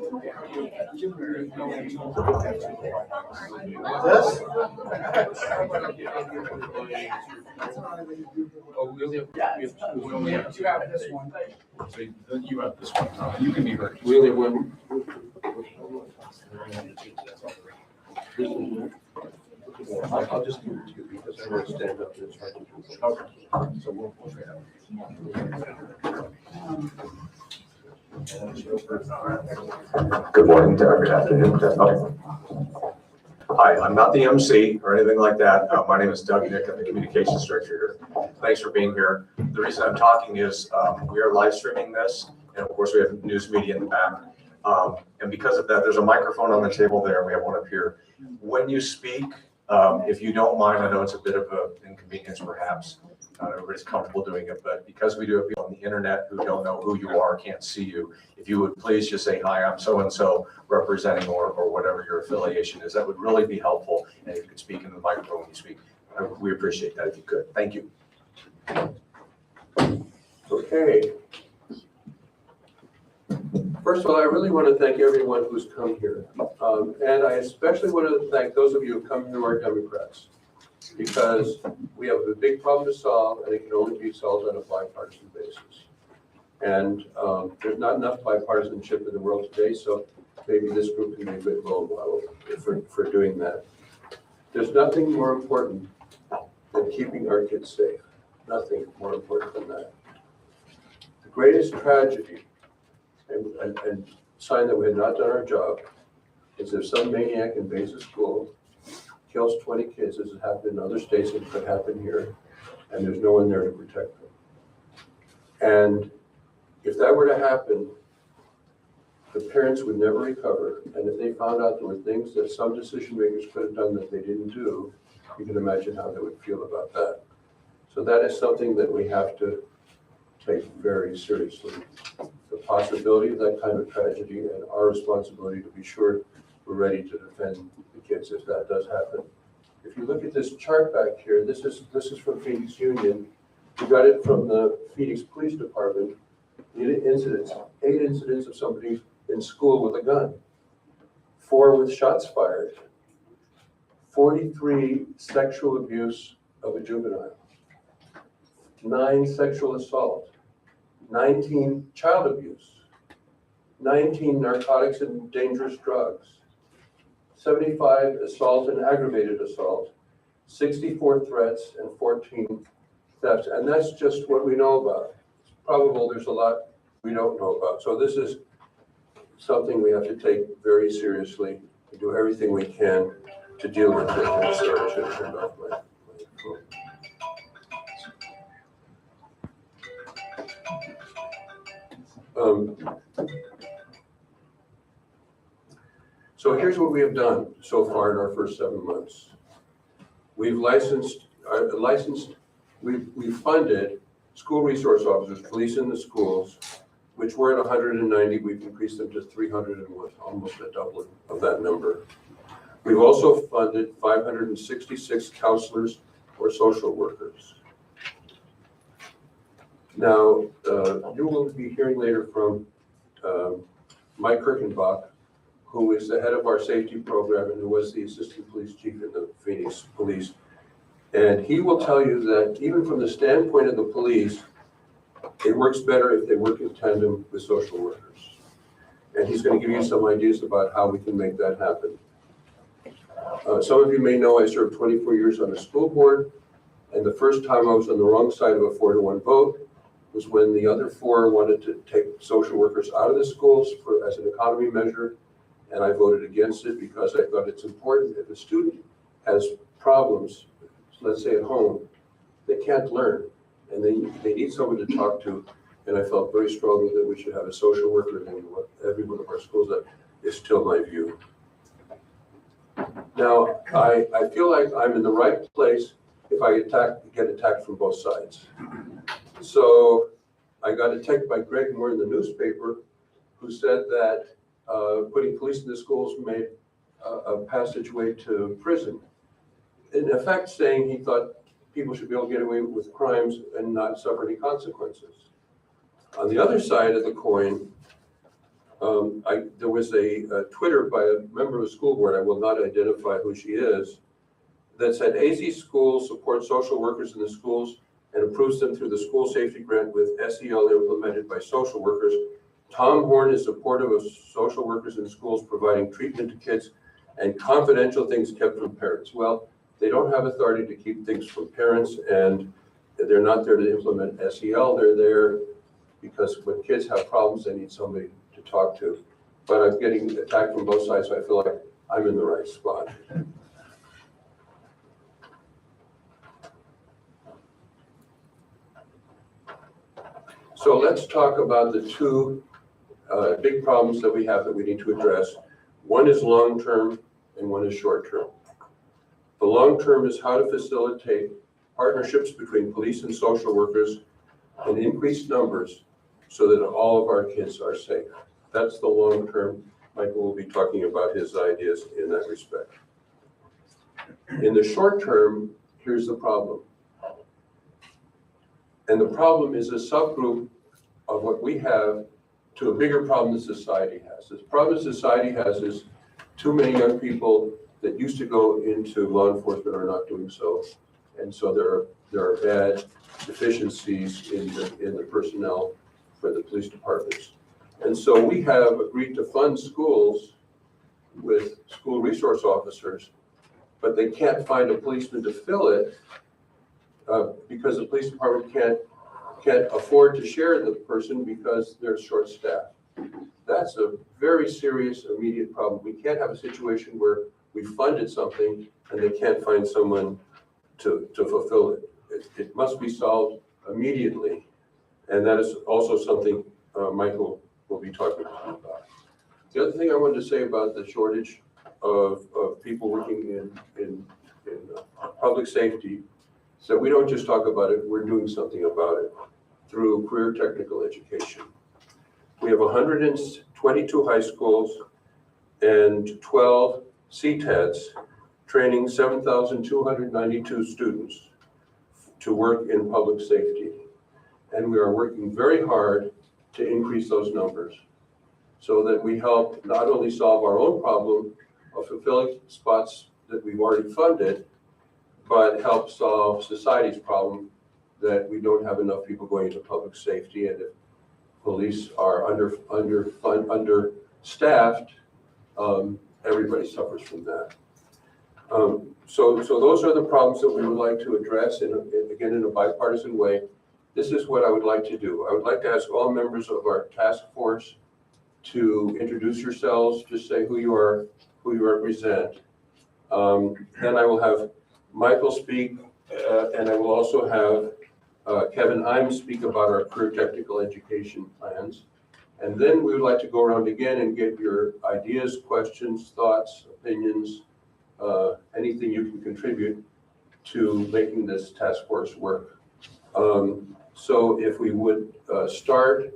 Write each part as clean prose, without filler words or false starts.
This? Oh, we only have two. We only have two. You have this one. So you have this one. You can be heard. We only have one. I'll just give it to you because I want to stand up and it's hard to do. Okay. So we'll trade out. Good morning, good afternoon. Okay. Hi, I'm not the MC or anything like that. My name is Doug Nick. I'm the communications director here. Thanks for being here. The reason I'm talking is we are live streaming this, and of course we have news media in the back. And because of that, there's a microphone on the table there. We have one up here. When you speak, if you don't mind, I know it's a bit of an inconvenience perhaps. Everybody's comfortable doing it, but because we do have people on the internet who don't know who you are, can't see you, if you would please just say, hi, I'm so-and-so representing or whatever your affiliation is, that would really be helpful. And if you could speak into the microphone when you speak, we appreciate that if you could. Thank you. Okay. First of all, I really want to thank everyone who's come here. And I especially want to thank those of you who come who are Democrats, because we have a big problem to solve and it can only be solved on a bipartisan basis. And there's not enough bipartisanship in the world today, so maybe this group can be a good role model for doing that. There's nothing more important than keeping our kids safe. Nothing more important than that. The greatest tragedy and sign that we had not done our job is if some maniac invades a school, kills 20 kids, as has happened in other states and could happen here, and there's no one there to protect them. And if that were to happen, the parents would never recover. And if they found out there were things that some decision makers could have done that they didn't do, you can imagine how they would feel about that. So that is something that we have to take very seriously. The possibility of that kind of tragedy and our responsibility to be sure we're ready to defend the kids if that does happen. If you look at this chart back here, this is from Phoenix Union. We got it from the Phoenix Police Department. 8 incidents of somebody in school with a gun, 4 with shots fired, 43 sexual abuse of a juvenile, 9 sexual assault, 19 child abuse, 19 narcotics and dangerous drugs, 75 assault and aggravated assault, 64 threats, and 14 thefts. And that's just what we know about. It's probable there's a lot we don't know about. So this is something we have to take very seriously and do everything we can to deal with it. And sorry, I should have turned off my phone. So here's what we have done so far in our first 7 months. We've we funded school resource officers, police in the schools, which were at 190. We've increased them to 301, almost a doubling of that number. We've also funded 566 counselors or social workers. Now, you will be hearing later from Mike Kirkenbach, who is the head of our safety program and who was the assistant police chief in the Phoenix Police. And he will tell you that even from the standpoint of the police, it works better if they work in tandem with social workers. And he's going to give you some ideas about how we can make that happen. Some of you may know I served 24 years on the school board, and the first time I was on the wrong side of a 4-to-1 vote was when the other 4 wanted to take social workers out of the schools as an economy measure. And I voted against it because I thought it's important if a student has problems, let's say at home, they can't learn and they need someone to talk to. And I felt very strongly that we should have a social worker in every one of our schools. That is still my view. Now, I feel like I'm in the right place if I get attacked from both sides. So I got attacked by Greg Moore in the newspaper, who said that putting police in the schools made a passageway to prison. In effect, saying he thought people should be able to get away with crimes and not suffer any consequences. On the other side of the coin, There was a Twitter by a member of the school board, I will not identify who she is, that said AZ schools support social workers in the schools and approves them through the school safety grant with SEL implemented by social workers. Tom Horn is supportive of social workers in schools providing treatment to kids and confidential things kept from parents. Well, they don't have authority to keep things from parents, and they're not there to implement SEL. They're there because when kids have problems, they need somebody to talk to. But I'm getting attacked from both sides, so I feel like I'm in the right spot. So let's talk about the two big problems that we have that we need to address. One is long-term and one is short-term. The long-term is how to facilitate partnerships between police and social workers in increased numbers so that all of our kids are safe. That's the long-term. Michael will be talking about his ideas in that respect. In the short term, here's the problem. And the problem is a subgroup of what we have to a bigger problem that society has. This problem society has is too many young people that used to go into law enforcement are not doing so. And so there are bad deficiencies in the personnel for the police departments. And so we have agreed to fund schools with school resource officers, but they can't find a policeman to fill it because the police department can't afford to share the person because they're short-staffed. That's a very serious immediate problem. We can't have a situation where we funded something and they can't find someone to fulfill it. It must be solved immediately. And that is also something Michael will be talking about. The other thing I wanted to say about the shortage of people working in public safety is that we don't just talk about it, we're doing something about it through career technical education. We have 122 high schools and 12 CTEDs training 7,292 students to work in public safety. And we are working very hard to increase those numbers so that we help not only solve our own problem of fulfilling spots that we've already funded, but help solve society's problem that we don't have enough people going into public safety, and if police are understaffed, everybody suffers from that. So those are the problems that we would like to address, again, in a bipartisan way. This is what I would like to do. I would like to ask all members of our task force to introduce yourselves, just say who you are, who you represent. Then I will have Michael speak, and I will also have Kevin Imes speak about our career technical education plans. And then we would like to go around again and get your ideas, questions, thoughts, opinions, anything you can contribute to making this task force work. So if we would start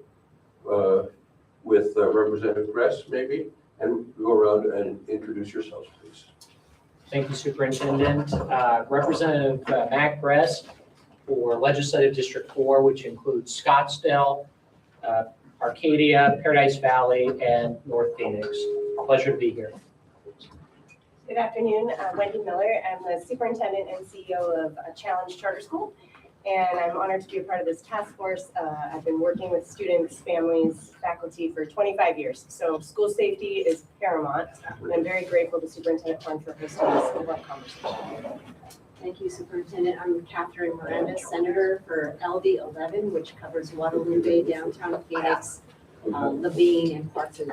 with Representative Gress, maybe, and go around and introduce yourselves, please. Thank you, Superintendent. Representative Matt Gress for Legislative District 4, which includes Scottsdale, Arcadia, Paradise Valley, and North Phoenix. Pleasure to be here. Good afternoon, Wendy Miller. I'm the superintendent and CEO of Challenge Charter School, and I'm honored to be a part of this task force. I've been working with students, families, faculty for 25 years, so school safety is paramount, and I'm very grateful to Superintendent Horn for hosting this important conversation. Thank you, Superintendent. I'm Catherine Miranda, Senator for LD 11, which covers Guadalupe Bay, downtown Phoenix, Levine, and parts of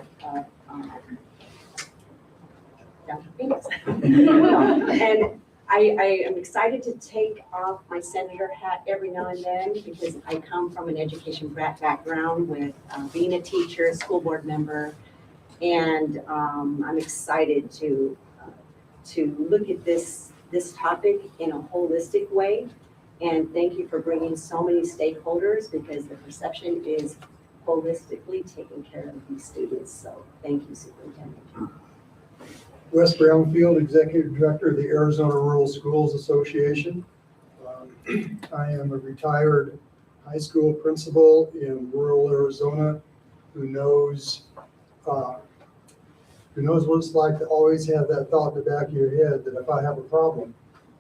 downtown Phoenix. And I am excited to take off my senator hat every now and then because I come from an education background with being a teacher, school board member, and I'm excited to look at this topic in a holistic way. And thank you for bringing so many stakeholders because the perception is holistically taking care of these students. So thank you, Superintendent. Wes Brownfield, Executive Director of the Arizona Rural Schools Association. I am a retired high school principal in rural Arizona who knows Who knows what it's like to always have that thought in the back of your head that if I have a problem,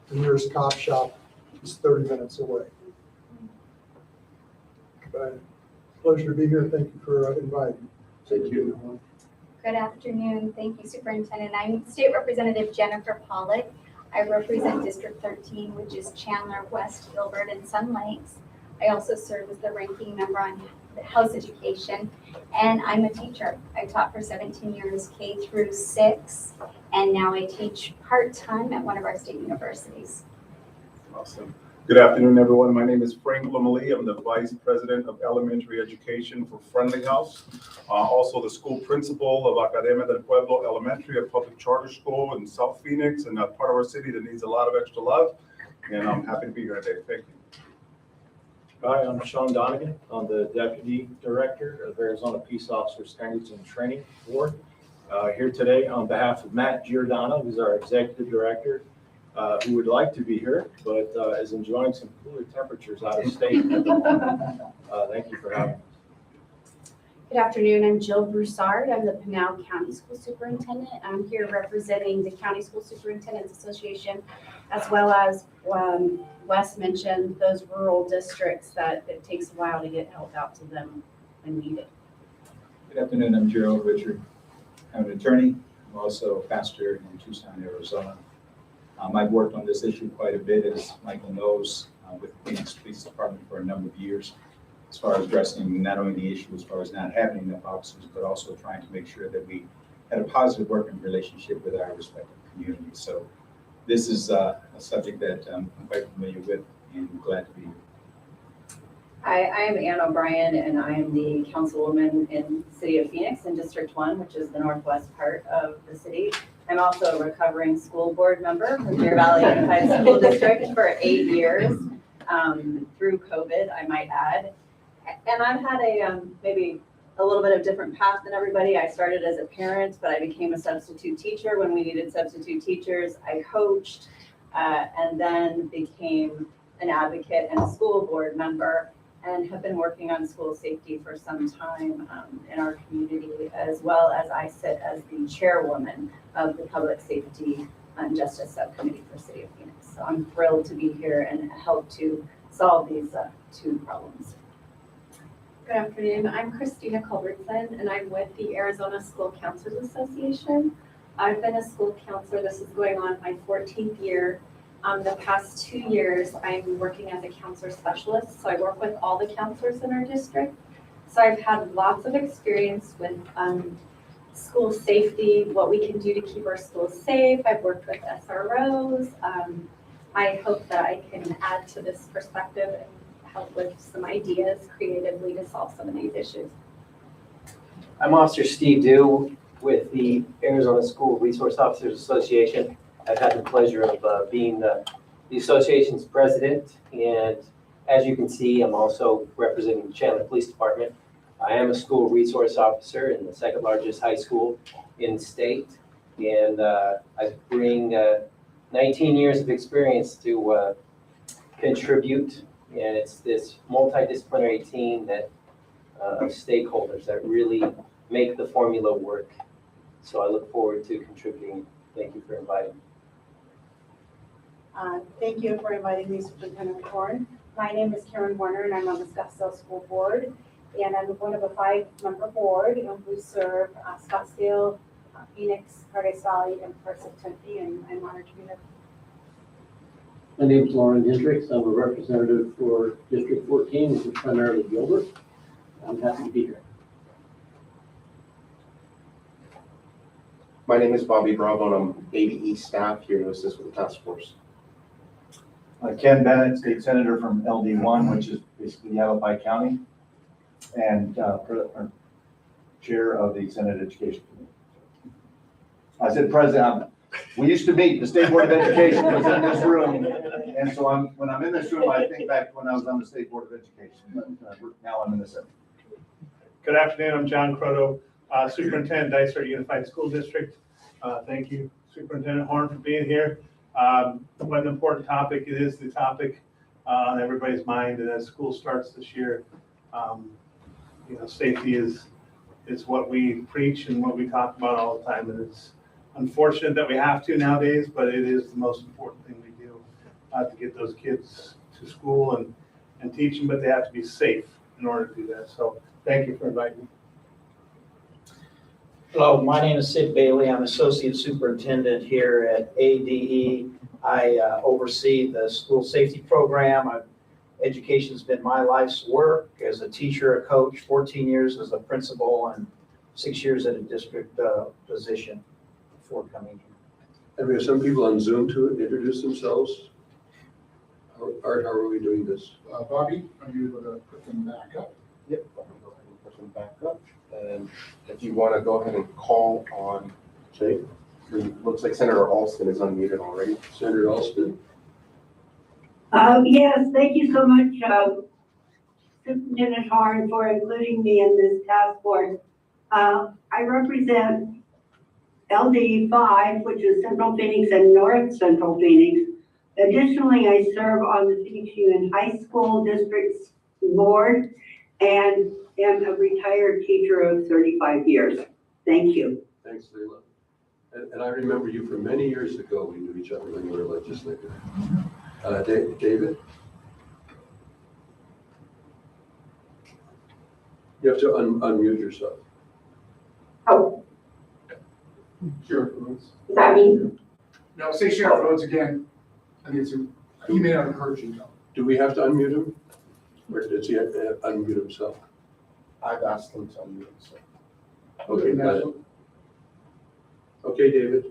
the nearest cop shop is 30 minutes away. But pleasure to be here. Thank you for inviting me. Thank you. Good afternoon. Thank you, Superintendent. I'm State Representative Jennifer Pollock. I represent District 13, which is Chandler, West Gilbert, and Sun Lakes. I also serve as the ranking member on the House Education, and I'm a teacher. I taught for 17 years K through 6, and now I teach part-time at one of our state universities. Awesome. Good afternoon, everyone. My name is Frank Lomeli. I'm the Vice President of Elementary Education for Friendly House. Also the school principal of Academia del Pueblo Elementary, a public charter school in South Phoenix and a part of our city that needs a lot of extra love. And I'm happy to be here today. Thank you. Hi, I'm Sean Donegan. I'm the Deputy Director of Arizona Peace Officer Standards and Training Board. Here today on behalf of Matt Giordano, who's our Executive Director, who would like to be here, but is enjoying some cooler temperatures out of state at the moment. Thank you for having me. Good afternoon, I'm Jill Broussard. I'm the Pinal County School Superintendent. I'm here representing the County School Superintendents Association, as well as Wes mentioned, those rural districts that it takes a while to get help out to them when needed. Good afternoon, I'm Gerald Richard. I'm an attorney. I'm also a pastor in Tucson, Arizona. I've worked on this issue quite a bit, as Michael knows, with the Phoenix Police Department for a number of years, as far as addressing not only the issue as far as not having enough officers, but also trying to make sure that we had a positive working relationship with our respective communities. So this is a subject that I'm quite familiar with and glad to be here. Hi, I am Ann O'Brien, and I am the councilwoman in the city of Phoenix in District 1, which is the northwest part of the city. I'm also a recovering school board member from Deer Valley Unified School District for 8 years, through COVID, I might add. And I've had a maybe a little bit of different path than everybody. I started as a parent, but I became a substitute teacher when we needed substitute teachers. I coached, and then became an advocate and a school board member, and have been working on school safety for some time in our community, as well as I sit as the chairwoman of the Public Safety and Justice Subcommittee for City of Phoenix. So I'm thrilled to be here and help to solve these two problems. Good afternoon. I'm Christina Culbertson, and I'm with the Arizona School Counselors Association. I've been a school counselor. This is going on my 14th year. The past 2 years, I'm working as a counselor specialist. So I work with all the counselors in our district. So I've had lots of experience with school safety, what we can do to keep our schools safe. I've worked with SROs. I hope that I can add to this perspective and help with some ideas creatively to solve some of these issues. I'm Officer Steve Dew with the Arizona School Resource Officers Association. I've had the pleasure of being the association's president, and as you can see, I'm also representing the Chandler Police Department. I am a school resource officer in the second largest high school in the state, and I bring 19 years of experience to contribute, and it's this multidisciplinary team that of stakeholders that really make the formula work. So I look forward to contributing. Thank you for inviting me. Thank you for inviting me, Superintendent Horn. My name is Karen Warner, and I'm on the Scottsdale School Board. And I'm one of a 5-member board who serve Scottsdale, Phoenix, Paradise Valley, and parts of Tempe, and I'm honored to be here. My name is Lauren Hendricks. I'm a representative for District 14, which is primarily Gilbert. I'm happy to be here. My name is Bobby Bravo, and I'm ABE staff here to assist with the task force. Ken Bennett, State Senator from LD1, which is basically Yavapai County, and Chair of the Senate Education Committee. I said President. We used to meet, the State Board of Education was in this room, and so when I'm in this room, I think back to when I was on the State Board of Education, but now I'm in the Senate. Good afternoon, I'm John Croto, Superintendent, Dysart Unified School District. Thank you, Superintendent Horn, for being here. What an important topic. It is the topic on everybody's mind, and as school starts this year, safety is It's what we preach and what we talk about all the time, and it's unfortunate that we have to nowadays, but it is the most important thing we do, to get those kids to school and teach them, but they have to be safe in order to do that. So thank you for inviting me. Hello, my name is Sid Bailey. I'm Associate Superintendent here at ADE. I oversee the school safety program. Education's been my life's work as a teacher, a coach, 14 years as a principal, and 6 years at a district position before coming here. And we have some people on Zoom to introduce themselves. Art, how are we doing this? Bobby, are you able to put them back up? Yep, let me go ahead and put them back up. And if you want to go ahead and call on, it looks like Senator Alston is unmuted already. Senator Alston? Yes, thank you so much, Superintendent Horn, for including me in this task force. I represent LD 5, which is Central Phoenix and North Central Phoenix. Additionally, I serve on the Phoenix Union High School District's board and am a retired teacher of 35 years. Thank you. Thanks, Leila. And I remember you from many years ago. We knew each other when you were a legislator. David? You have to unmute yourself. Oh. Sheriff Rhodes. Is that me? No, say Sheriff Rhodes again. I need to, he may not have heard you though. Do we have to unmute him? Or does he have to unmute himself? I've asked him to unmute himself. Okay, got it. Okay, David.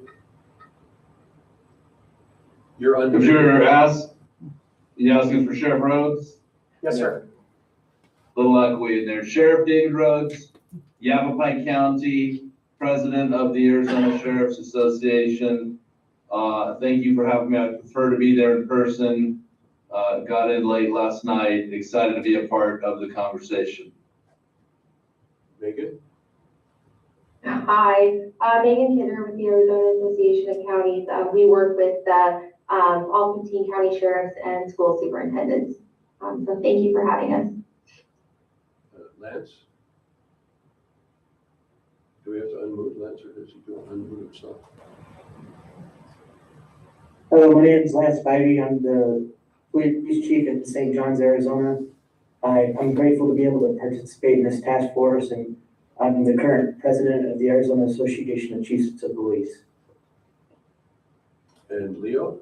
You're unmuted. You asking for Sheriff Rhodes? Yes, sir. Little echoey in there. Sheriff David Rhodes, Yavapai County, President of the Arizona Sheriff's Association. Thank you for having me. I prefer to be there in person. Got in late last night. Excited to be a part of the conversation. Megan? Hi, Megan Kidder with the Arizona Association of Counties. We work with all 15 county sheriffs and school superintendents. So thank you for having us. Lance? Do we have to unmute Lance or does he unmute himself? Hello, my name is Lance Spivey. I'm the police chief in St. John's, Arizona. I'm grateful to be able to participate in this task force, and I'm the current president of the Arizona Association of Chiefs of Police. And Leo?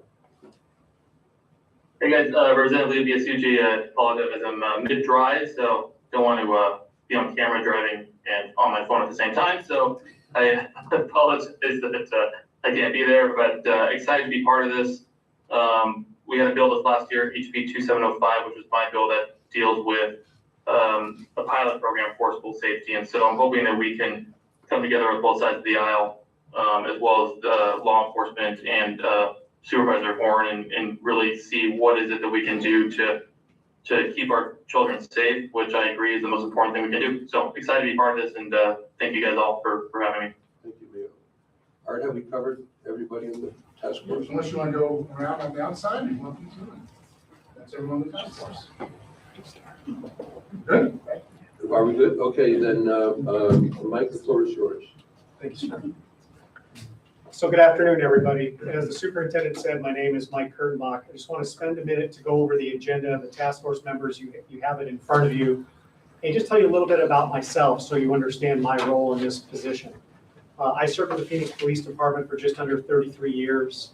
Hey guys, Representative Leo Biasucci. I apologize, I'm mid-drive, so don't want to be on camera driving and on my phone at the same time. So I apologize that I can't be there, but excited to be part of this. We had a bill this last year, HB 2705, which was my bill that deals with a pilot program for school safety. And so I'm hoping that we can come together with both sides of the aisle, as well as law enforcement and Supervisor Horn, and really see what is it that we can do to keep our children safe, which I agree is the most important thing we can do. So excited to be part of this, and thank you guys all for having me. Thank you, Leo. Art, have we covered everybody in the task force? Unless you want to go around on the outside, you want to do it. That's everyone in the task force. Good? Are we good? Okay, then, Mike, the floor is yours. Thank you, sir. So good afternoon, everybody. As the superintendent said, my name is Mike Kurtenbach. I just want to spend a minute to go over the agenda of the task force members. You have it in front of you. And just tell you a little bit about myself so you understand my role in this position. I served in the Phoenix Police Department for just under 33 years.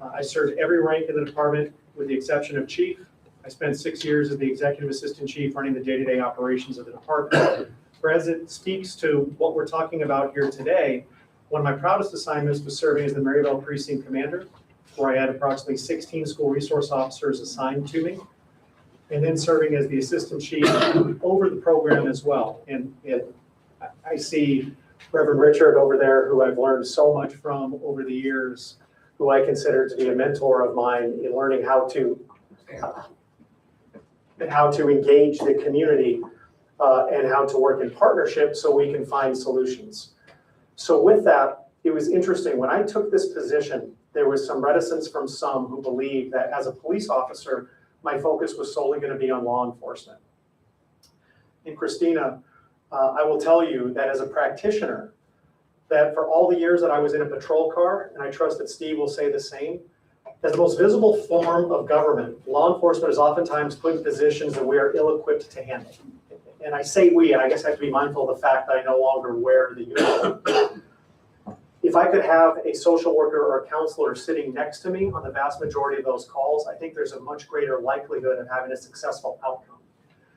I served every rank in the department with the exception of chief. I spent 6 years as the executive assistant chief running the day-to-day operations of the department. As it speaks to what we're talking about here today, one of my proudest assignments was serving as the Maryville Precinct Commander, where I had approximately 16 school resource officers assigned to me, and then serving as the assistant chief over the program as well. And I see Reverend Richard over there, who I've learned so much from over the years, who I consider to be a mentor of mine in learning how to engage the community and how to work in partnership so we can find solutions. So with that, it was interesting. When I took this position, there was some reticence from some who believed that as a police officer, my focus was solely going to be on law enforcement. And Christina, I will tell you that as a practitioner, that for all the years that I was in a patrol car, and I trust that Steve will say the same, as the most visible form of government, law enforcement is oftentimes put in positions that we are ill-equipped to handle. And I say we, and I guess I have to be mindful of the fact that I no longer wear the uniform. If I could have a social worker or a counselor sitting next to me on the vast majority of those calls, I think there's a much greater likelihood of having a successful outcome.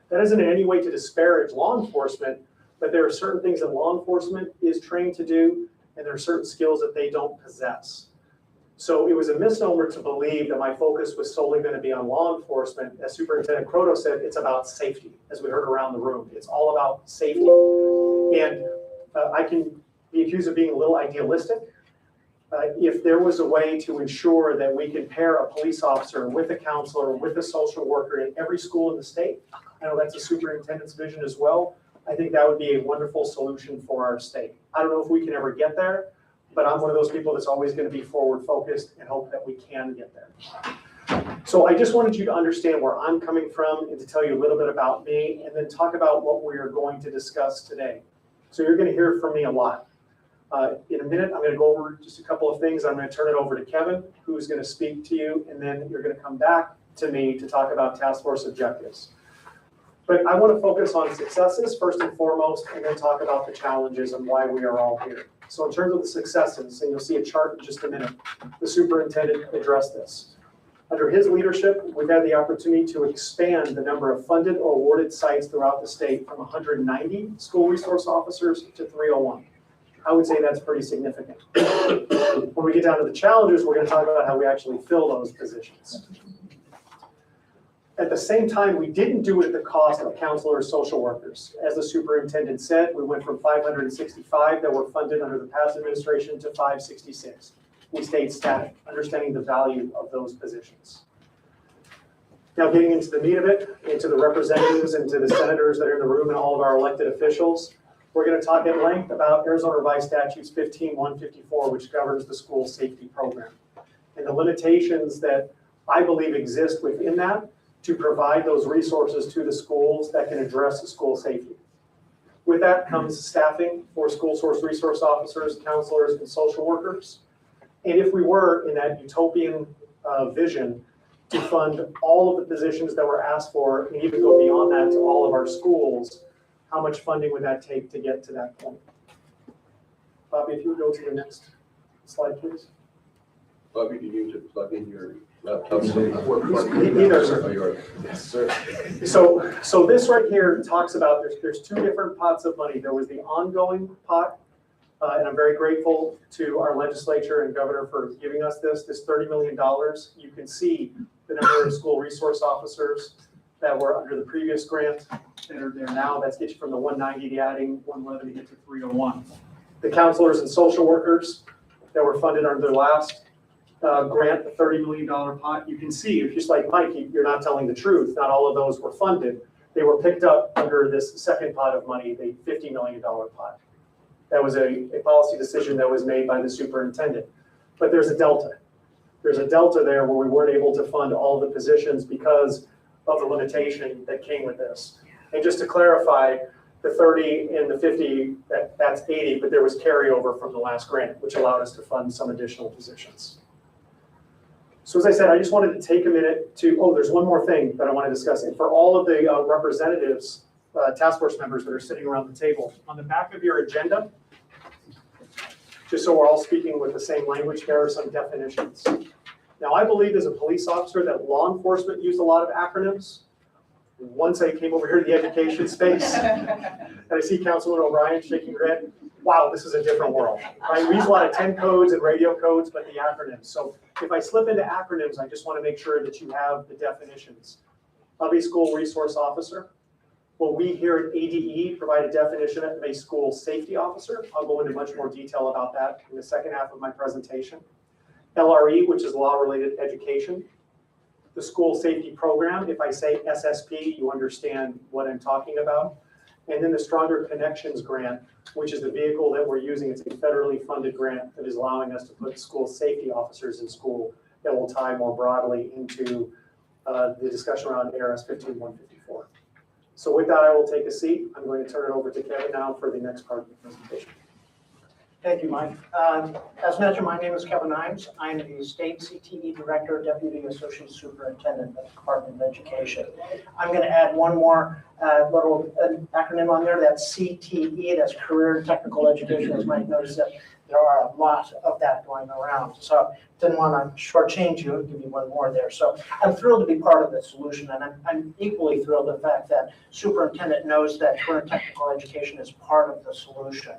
That isn't in any way to disparage law enforcement, but there are certain things that law enforcement is trained to do, and there are certain skills that they don't possess. So it was a misnomer to believe that my focus was solely going to be on law enforcement. As Superintendent Croto said, it's about safety, as we heard around the room. It's all about safety. And I can be accused of being a little idealistic. If there was a way to ensure that we could pair a police officer with a counselor, with a social worker in every school in the state, I know that's a superintendent's vision as well. I think that would be a wonderful solution for our state. I don't know if we can ever get there, but I'm one of those people that's always going to be forward focused and hope that we can get there. So I just wanted you to understand where I'm coming from and to tell you a little bit about me and then talk about what we are going to discuss today. So you're going to hear from me a lot. In a minute, I'm going to go over just a couple of things. I'm going to turn it over to Kevin, who's going to speak to you, and then you're going to come back to me to talk about task force objectives. But I want to focus on successes first and foremost, and then talk about the challenges and why we are all here. So in terms of the successes, and you'll see a chart in just a minute, the superintendent addressed this. Under his leadership, we've had the opportunity to expand the number of funded or awarded sites throughout the state from 190 school resource officers to 301. I would say that's pretty significant. When we get down to the challenges, we're going to talk about how we actually fill those positions. At the same time, we didn't do it at the cost of counselors, social workers. As the superintendent said, we went from 565 that were funded under the past administration to 566. We stayed static, understanding the value of those positions. Now getting into the meat of it, into the representatives and to the senators that are in the room and all of our elected officials, we're going to talk at length about Arizona Revised Statutes 15-154, which governs the school safety program, and the limitations that I believe exist within that to provide those resources to the schools that can address the school safety. With that comes staffing for school source resource officers, counselors, and social workers. And if we were in that utopian vision to fund all of the positions that were asked for, and even go beyond that to all of our schools, how much funding would that take to get to that point? Bobby, if you would go to the next slide, please. Bobby, do you need to plug in your laptop? Yes, sir. So this right here talks about, there's two different pots of money. There was the ongoing pot, and I'm very grateful to our legislature and governor for giving us this $30 million. You can see the number of school resource officers that were under the previous grant that are there now. That's get you from the 190 to adding 111 to get to 301. The counselors and social workers that were funded under the last grant, the $30 million pot. You can see, if just like Mike, you're not telling the truth. Not all of those were funded. They were picked up under this second pot of money, the $50 million pot. That was a policy decision that was made by the superintendent. But there's a delta. There's a delta there where we weren't able to fund all the positions because of the limitation that came with this. And just to clarify, the 30 and the 50, that's 80, but there was carryover from the last grant, which allowed us to fund some additional positions. So as I said, I just wanted to take a minute to, there's one more thing that I want to discuss. And for all of the representatives, task force members that are sitting around the table, on the back of your agenda, just so we're all speaking with the same language, there are some definitions. Now, I believe as a police officer that law enforcement used a lot of acronyms. Once I came over here to the education space, and I see Councilman O'Brien shaking her head, wow, this is a different world, right? We use a lot of 10 codes and radio codes, but the acronyms. So if I slip into acronyms, I just want to make sure that you have the definitions. Of a school resource officer. Well, we here at ADE provide a definition of a school safety officer. I'll go into much more detail about that in the second half of my presentation. LRE, which is law-related education. The school safety program, if I say SSP, you understand what I'm talking about. And then the Stronger Connections grant, which is the vehicle that we're using. It's a federally funded grant that is allowing us to put school safety officers in school that will tie more broadly into the discussion around ARS 15-154. So with that, I will take a seat. I'm going to turn it over to Kevin now for the next part of the presentation. Thank you, Mike. As mentioned, my name is Kevin Imes. I'm the State CTE Director, Deputy Associate Superintendent of the Department of Education. I'm going to add one more little acronym on there. That's CTE, that's Career and Technical Education. As Mike noticed, that there are a lot of that going around. So didn't want to shortchange you, give you one more there. So I'm thrilled to be part of the solution, and I'm equally thrilled the fact that superintendent knows that career and technical education is part of the solution.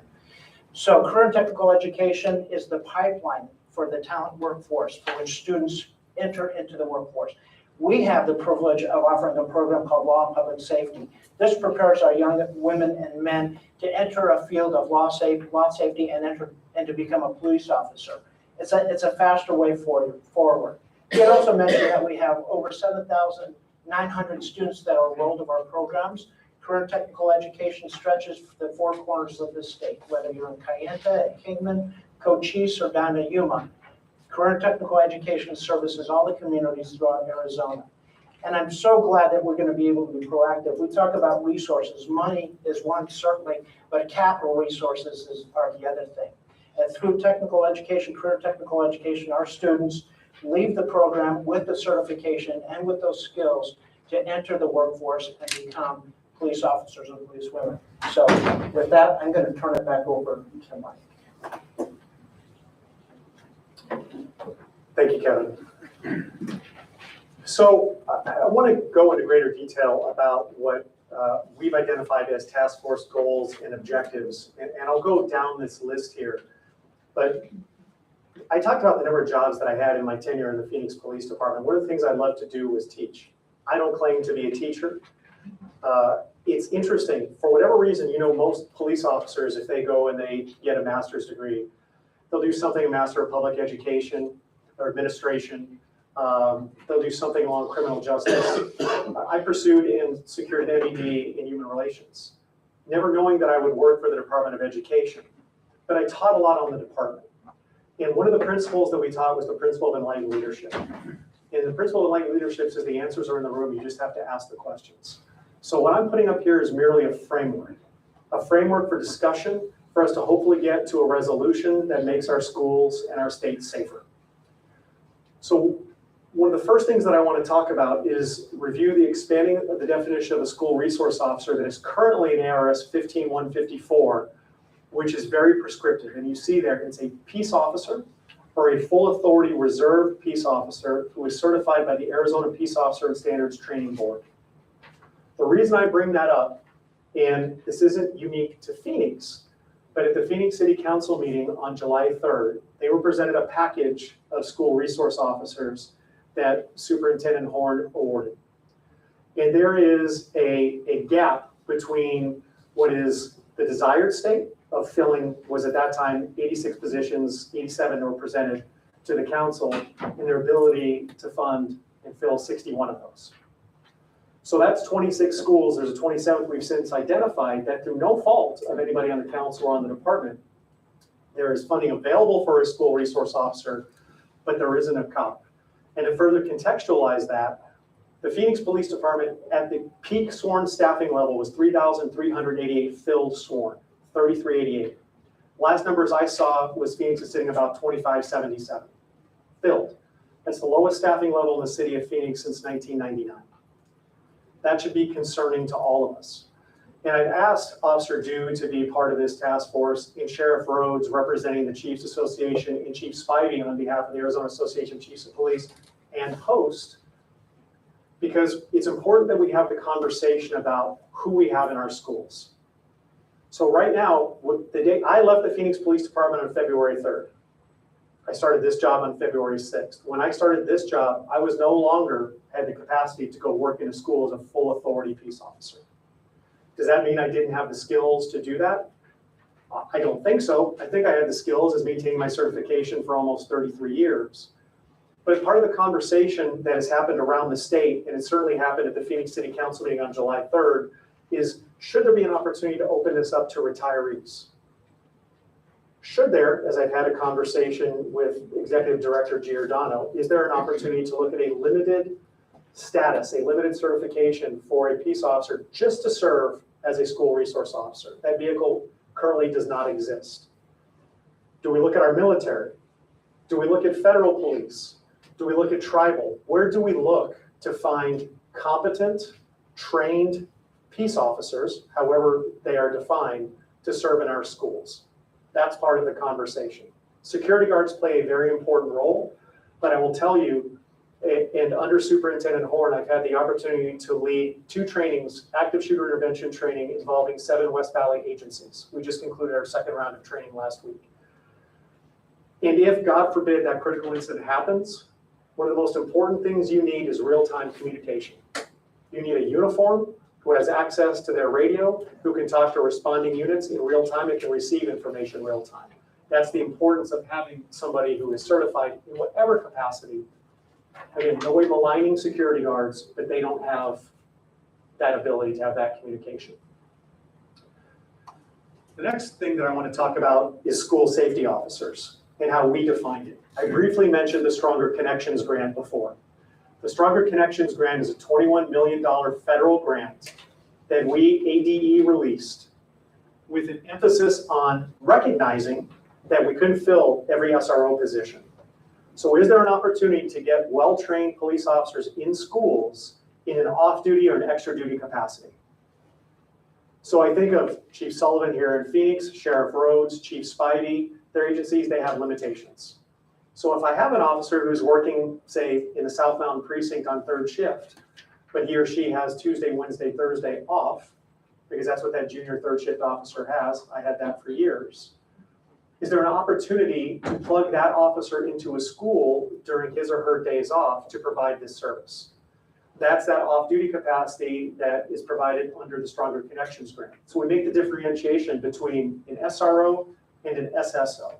So career and technical education is the pipeline for the talent workforce for which students enter into the workforce. We have the privilege of offering a program called Law and Public Safety. This prepares our young women and men to enter a field of law safety and to become a police officer. It's a faster way forward. You can also mention that we have over 7,900 students that are enrolled of our programs. Career and technical education stretches the four corners of the state, whether you're in Kayenta, Kingman, Cochise, or down to Yuma. Career and technical education services all the communities throughout Arizona. And I'm so glad that we're going to be able to be proactive. We talk about resources. Money is one, certainly, but capital resources are the other thing. And through technical education, career technical education, our students leave the program with the certification and with those skills to enter the workforce and become police officers and police women. So with that, I'm going to turn it back over to Mike. Thank you, Kevin. So I want to go into greater detail about what we've identified as task force goals and objectives. And I'll go down this list here. But I talked about the number of jobs that I had in my tenure in the Phoenix Police Department. One of the things I love to do was teach. I don't claim to be a teacher. It's interesting, for whatever reason, you know, most police officers, if they go and they get a master's degree, they'll do something in Master of Public Education or Administration. They'll do something along criminal justice. I pursued and secured an MED in Human Relations, never knowing that I would work for the Department of Education. But I taught a lot on the department. And one of the principles that we taught was the principle of enlightened leadership. And the principle of enlightened leadership says the answers are in the room, you just have to ask the questions. So what I'm putting up here is merely a framework for discussion for us to hopefully get to a resolution that makes our schools and our state safer. So one of the first things that I want to talk about is review the expanding of the definition of a school resource officer that is currently in ARS 15154, which is very prescriptive. And you see there, it's a peace officer or a full authority reserve peace officer who is certified by the Arizona Peace Officer and Standards Training Board. The reason I bring that up, and this isn't unique to Phoenix, but at the Phoenix City Council meeting on July 3rd, they were presented a package of school resource officers that Superintendent Horn awarded. And there is a gap between what is the desired state of filling, was at that time 86 positions, 87 that were presented to the council, and their ability to fund and fill 61 of those. So that's 26 schools. There's a 27th we've since identified that through no fault of anybody on the council or on the department, there is funding available for a school resource officer, but there isn't a COP. And to further contextualize that, the Phoenix Police Department at the peak sworn staffing level was 3,388 filled sworn, 3,388. Last numbers I saw was Phoenix is sitting about 2,577 filled. That's the lowest staffing level in the city of Phoenix since 1999. That should be concerning to all of us. And I've asked Officer Dew to be part of this task force, and Sheriff Rhodes representing the Chiefs Association, and Chief Spivey on behalf of the Arizona Association of Chiefs of Police, and host, because it's important that we have the conversation about who we have in our schools. So right now, the day I left the Phoenix Police Department on February 3rd. I started this job on February 6th. When I started this job, I was no longer had the capacity to go work in a school as a full authority peace officer. Does that mean I didn't have the skills to do that? I don't think so. I think I had the skills as maintaining my certification for almost 33 years. But part of the conversation that has happened around the state, and it certainly happened at the Phoenix City Council meeting on July 3rd, is should there be an opportunity to open this up to retirees? Should there, as I've had a conversation with Executive Director Giordano, is there an opportunity to look at a limited status, a limited certification for a peace officer just to serve as a school resource officer. That vehicle currently does not exist. Do we look at our military? Do we look at federal police? Do we look at tribal? Where do we look to find competent, trained peace officers, however they are defined, to serve in our schools? That's part of the conversation. Security guards play a very important role, but I will tell you, and under Superintendent Horn, I've had the opportunity to lead 2 trainings, active shooter intervention training involving 7 West Valley agencies. We just concluded our 2nd round of training last week. And if, God forbid, that critical incident happens, one of the most important things you need is real-time communication. You need a uniform who has access to their radio, who can talk to responding units in real time and can receive information real time. That's the importance of having somebody who is certified in whatever capacity. Again, no way maligning security guards, but they don't have that ability to have that communication. The next thing that I want to talk about is school safety officers and how we defined it. I briefly mentioned the Stronger Connections grant before. The Stronger Connections grant is a $21 million federal grant that we, ADE, released with an emphasis on recognizing that we couldn't fill every SRO position. So is there an opportunity to get well-trained police officers in schools in an off-duty or an extra-duty capacity? So I think of Chief Sullivan here in Phoenix, Sheriff Rhodes, Chief Spivey, their agencies, they have limitations. So if I have an officer who's working, say, in the South Mountain Precinct on 3rd shift, but he or she has Tuesday, Wednesday, Thursday off, because that's what that junior 3rd shift officer has, I had that for years, is there an opportunity to plug that officer into a school during his or her days off to provide this service? That's that off-duty capacity that is provided under the Stronger Connections grant. So we make the differentiation between an SRO and an SSO.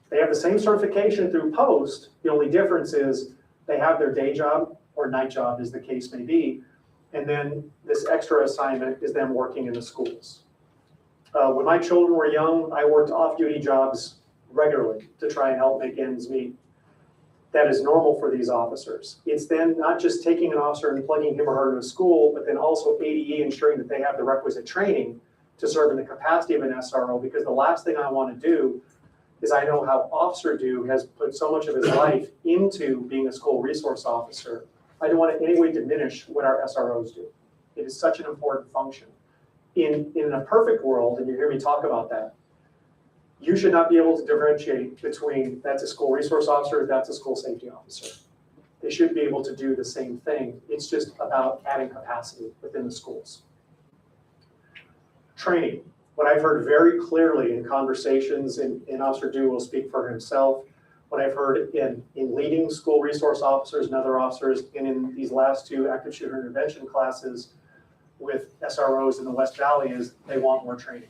They have the same certification through post. The only difference is they have their day job or night job, as the case may be. And then this extra assignment is them working in the schools. When my children were young, I worked off-duty jobs regularly to try and help make ends meet. That is normal for these officers. It's then not just taking an officer and plugging him or her into a school, but then also ADE ensuring that they have the requisite training to serve in the capacity of an SRO, because the last thing I want to do is, I know how Officer Dew has put so much of his life into being a school resource officer. I don't want to in any way diminish what our SROs do. It is such an important function. In a perfect world, and you hear me talk about that, you should not be able to differentiate between that's a school resource officer, that's a school safety officer. They should be able to do the same thing. It's just about adding capacity within the schools. Training. What I've heard very clearly in conversations, and Officer Dew will speak for himself, what I've heard in leading school resource officers and other officers, and in these last 2 active shooter intervention classes with SROs in the West Valley, is they want more training.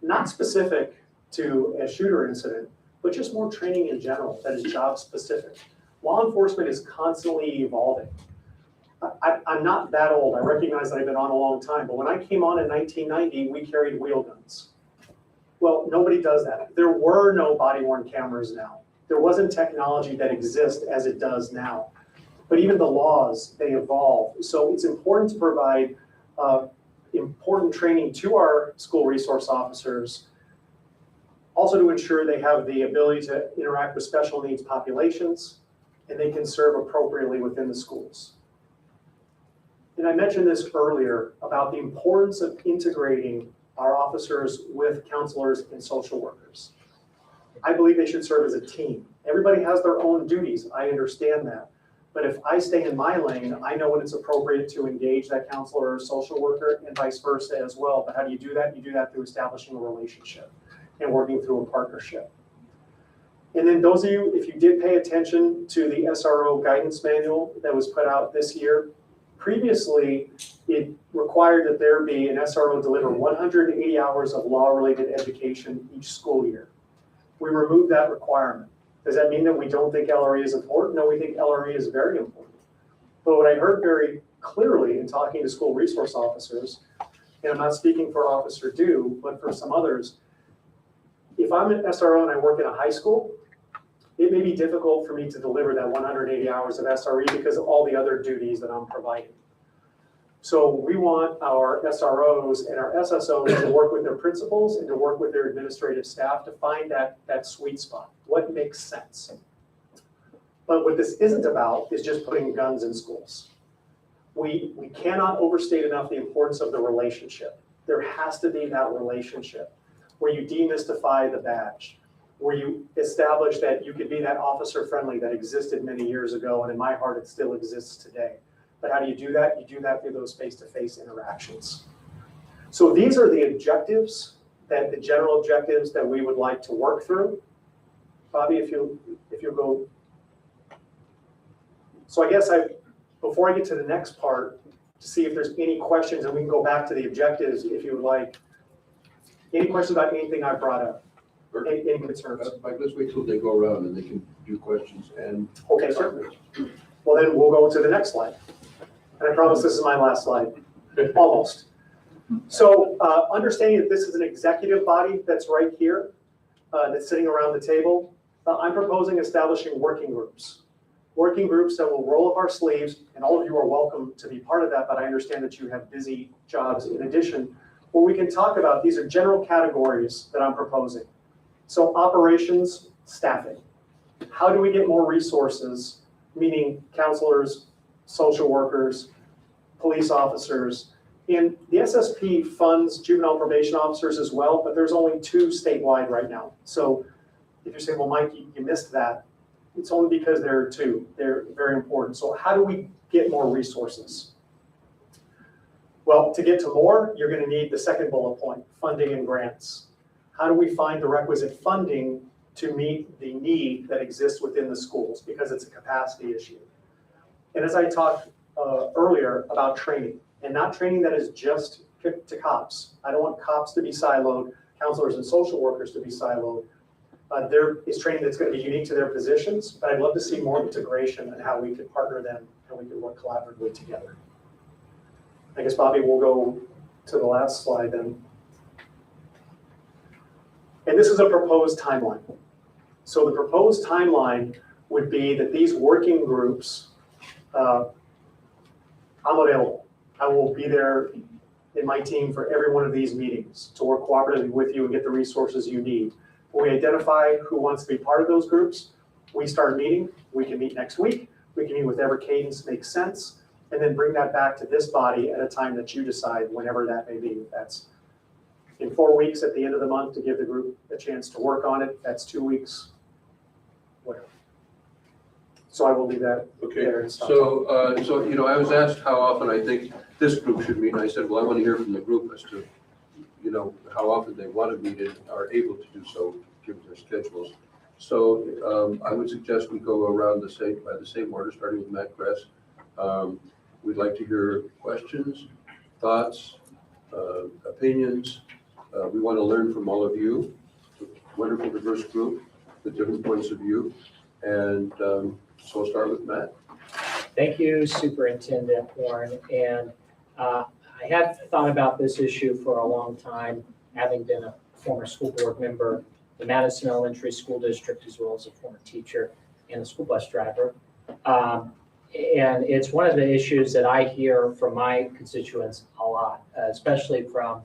Not specific to a shooter incident, but just more training in general that is job specific. Law enforcement is constantly evolving. I'm not that old. I recognize that I've been on a long time, but when I came on in 1990, we carried wheel guns. Well, nobody does that. There were no body-worn cameras now. There wasn't technology that exists as it does now. But even the laws, they evolve. So it's important to provide important training to our school resource officers, also to ensure they have the ability to interact with special needs populations, and they can serve appropriately within the schools. And I mentioned this earlier about the importance of integrating our officers with counselors and social workers. I believe they should serve as a team. Everybody has their own duties, I understand that. But if I stay in my lane, I know when it's appropriate to engage that counselor or social worker, and vice versa as well. But how do you do that? You do that through establishing a relationship and working through a partnership. And then those of you, if you did pay attention to the SRO guidance manual that was put out this year, previously it required that there be an SRO deliver 180 hours of law-related education each school year. We removed that requirement. Does that mean that we don't think LRE is important? No, we think LRE is very important. But what I heard very clearly in talking to school resource officers, and I'm not speaking for Officer Dew, but for some others, if I'm an SRO and I work in a high school, it may be difficult for me to deliver that 180 hours of SRE because of all the other duties that I'm providing. So we want our SROs and our SSOs to work with their principals and to work with their administrative staff to find that sweet spot, what makes sense. But what this isn't about is just putting guns in schools. We cannot overstate enough the importance of the relationship. There has to be that relationship where you demystify the badge, where you establish that you could be that officer friendly that existed many years ago, and in my heart, it still exists today. But how do you do that? You do that through those face-to-face interactions. So these are the objectives, the general objectives that we would like to work through. Bobby, if you'll go. So I guess before I get to the next part, to see if there's any questions, and we can go back to the objectives if you would like. Any questions about anything I brought up? Any concerns? Mike, let's wait till they go around and they can do questions and. Okay, certainly. Well, then we'll go to the next slide. And I promise this is my last slide, almost. So understanding that this is an executive body that's right here, that's sitting around the table, I'm proposing establishing working groups. Working groups that will roll up our sleeves, and all of you are welcome to be part of that, but I understand that you have busy jobs in addition, where we can talk about, these are general categories that I'm proposing. So operations, staffing. How do we get more resources, meaning counselors, social workers, police officers, and the SSP funds juvenile probation officers as well, but there's only 2 statewide right now. So if you're saying, well, Mike, you missed that, it's only because there are 2. They're very important. So how do we get more resources? Well, to get to more, you're going to need the second bullet point, funding and grants. How do we find the requisite funding to meet the need that exists within the schools? Because it's a capacity issue. And as I talked earlier about training, and not training that is just to cops. I don't want cops to be siloed, counselors and social workers to be siloed. There is training that's going to be unique to their positions, but I'd love to see more integration and how we could partner them and we could work collaboratively together. I guess, Bobby, we'll go to the last slide then. And this is a proposed timeline. So the proposed timeline would be that these working groups, I'm available. I will be there in my team for every one of these meetings to work cooperatively with you and get the resources you need. When we identify who wants to be part of those groups, we start meeting. We can meet next week. We can meet with whatever cadence makes sense, and then bring that back to this body at a time that you decide, whenever that may be. That's in 4 weeks at the end of the month to give the group a chance to work on it. That's 2 weeks, whatever. So I will leave that there. And stop. So I was asked how often I think this group should meet, and I said, well, I want to hear from the group as to, how often they want to meet and are able to do so, given their schedules. So I would suggest we go around by the same order, starting with Matt Kress. We'd like to hear questions, thoughts, opinions. We want to learn from all of you. It's a wonderful, diverse group with different points of view. And so we'll start with Matt. Thank you, Superintendent Horn. And I have thought about this issue for a long time, having been a former school board member, the Madison Elementary School District, as well as a former teacher and a school bus driver. And it's one of the issues that I hear from my constituents a lot, especially from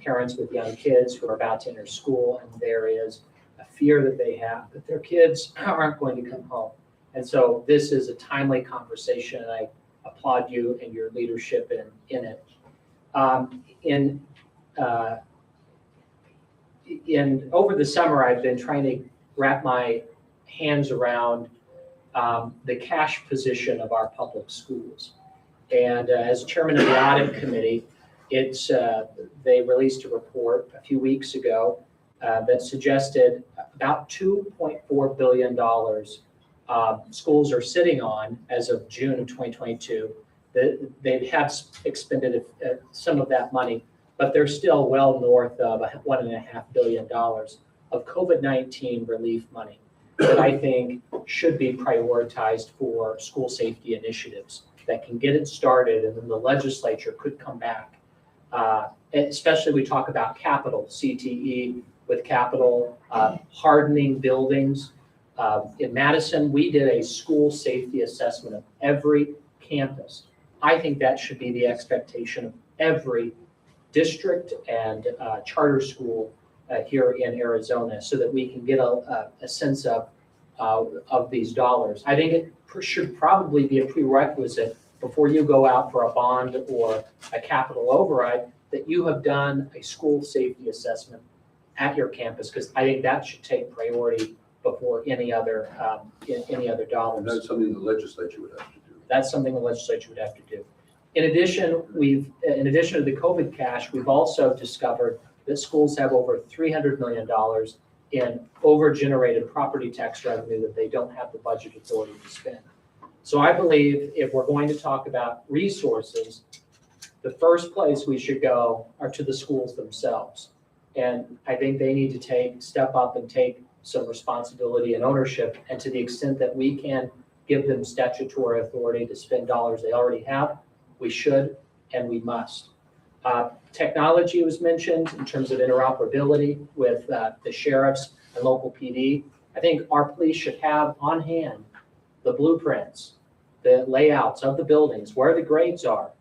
parents with young kids who are about to enter school, and there is a fear that they have that their kids aren't going to come home. And so this is a timely conversation, and I applaud you and your leadership in it. Over the summer, I've been trying to wrap my hands around the cash position of our public schools. And as chairman of the audit committee, they released a report a few weeks ago that suggested about $2.4 billion schools are sitting on as of June of 2022. They have expended some of that money, but they're still well north of $1.5 billion of COVID-19 relief money that I think should be prioritized for school safety initiatives that can get it started, and then the legislature could come back. Especially we talk about capital, CTE with capital, hardening buildings. In Madison, we did a school safety assessment of every campus. I think that should be the expectation of every district and charter school here in Arizona, so that we can get a sense of these dollars. I think it should probably be a prerequisite before you go out for a bond or a capital override, that you have done a school safety assessment at your campus, because I think that should take priority before any other dollars. And that's something the legislature would have to do. That's something the legislature would have to do. In addition to the COVID cash, we've also discovered that schools have over $300 million in over-generated property tax revenue that they don't have the budget authority to spend. So I believe if we're going to talk about resources, the first place we should go are to the schools themselves. And I think they need to step up and take some responsibility and ownership. And to the extent that we can give them statutory authority to spend dollars they already have, we should and we must. Technology was mentioned in terms of interoperability with the sheriffs and local PD. I think our police should have on hand the blueprints, the layouts of the buildings, where the grades are,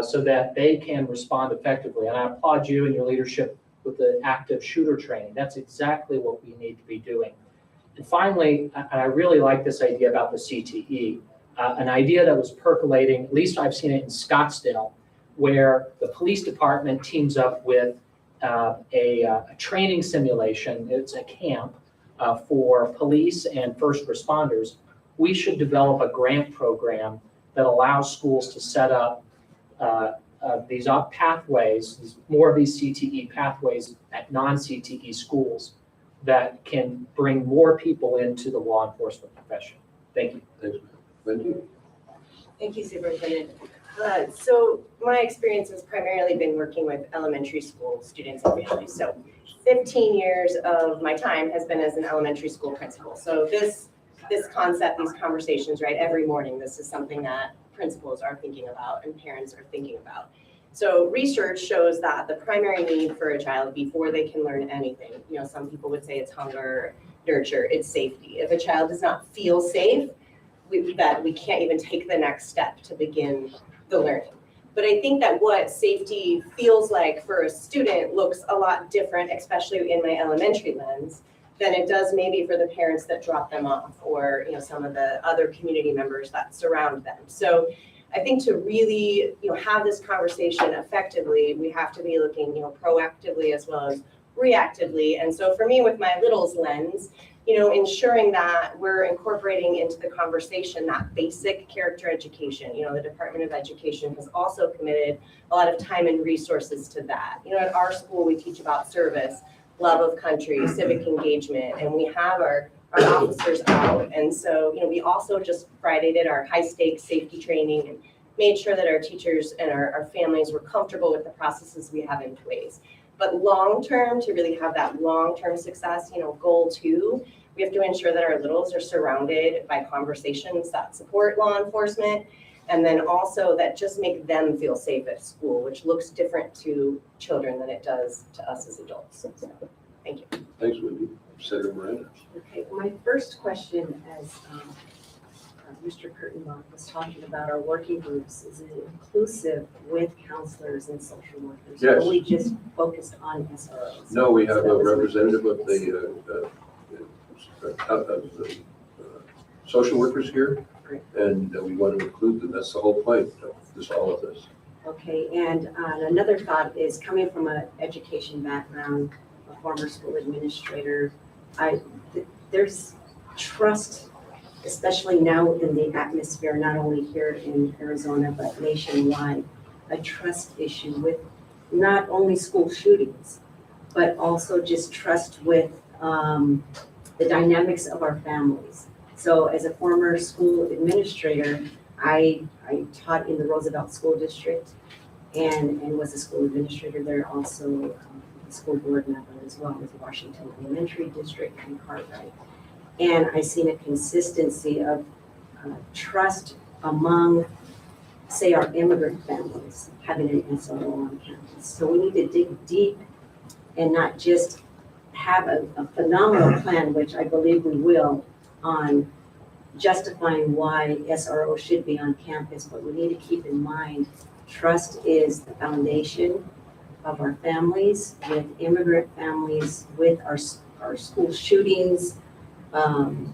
so that they can respond effectively. And I applaud you and your leadership with the active shooter training. That's exactly what we need to be doing. And finally, I really like this idea about the CTE, an idea that was percolating, at least I've seen it in Scottsdale, where the police department teams up with a training simulation. It's a camp for police and first responders. We should develop a grant program that allows schools to set up these pathways, more of these CTE pathways at non-CTE schools that can bring more people into the law enforcement profession. Thank you. Thanks, thank you. Thank you, Superintendent. So my experience has primarily been working with elementary school students and families. So 15 years of my time has been as an elementary school principal. So this concept, these conversations, right, every morning, this is something that principals are thinking about and parents are thinking about. So research shows that the primary need for a child before they can learn anything, some people would say it's hunger, nurture, it's safety. If a child does not feel safe, we can't even take the next step to begin the learning. But I think that what safety feels like for a student looks a lot different, especially in my elementary lens, than it does maybe for the parents that drop them off, or some of the other community members that surround them. So I think to really have this conversation effectively, we have to be looking proactively as well as reactively. And so for me, with my littles lens, ensuring that we're incorporating into the conversation that basic character education. The Department of Education has also committed a lot of time and resources to that. At our school, we teach about service, love of country, civic engagement, and we have our officers out. And so, we also just Friday did our high stakes safety training and made sure that our teachers and our families were comfortable with the processes we have in place. But long-term, to really have that long-term success, goal 2, we have to ensure that our littles are surrounded by conversations that support law enforcement, and then also that just make them feel safe at school, which looks different to children than it does to us as adults. So, thank you. Thanks, Wendy. Senator Miranda. Okay, my first question, as Mr. Kurtenbach was talking about our working groups, is it inclusive with counselors and social workers? Yes. Or we just focused on SROs? No, we have So that a was my representative of focus. the social workers here, and we want to include them. That's the whole point of all of this. Okay, and another thought is, coming from an education background, a former school administrator, there's trust, especially now in the atmosphere, not only here in Arizona, but nationwide, a trust issue with not only school shootings, but also just trust with the dynamics of our families. So as a former school administrator, I taught in the Roosevelt School District and was a school administrator there, also a school board member as well as Washington Elementary District and Cartwright. And I've seen a consistency of trust among, say, our immigrant families having an SRO on campus. So we need to dig deep and not just have a phenomenal plan, which I believe we will, on justifying why SRO should be on campus, but we need to keep in mind, trust is the foundation of our families, with immigrant families, with our school shootings. And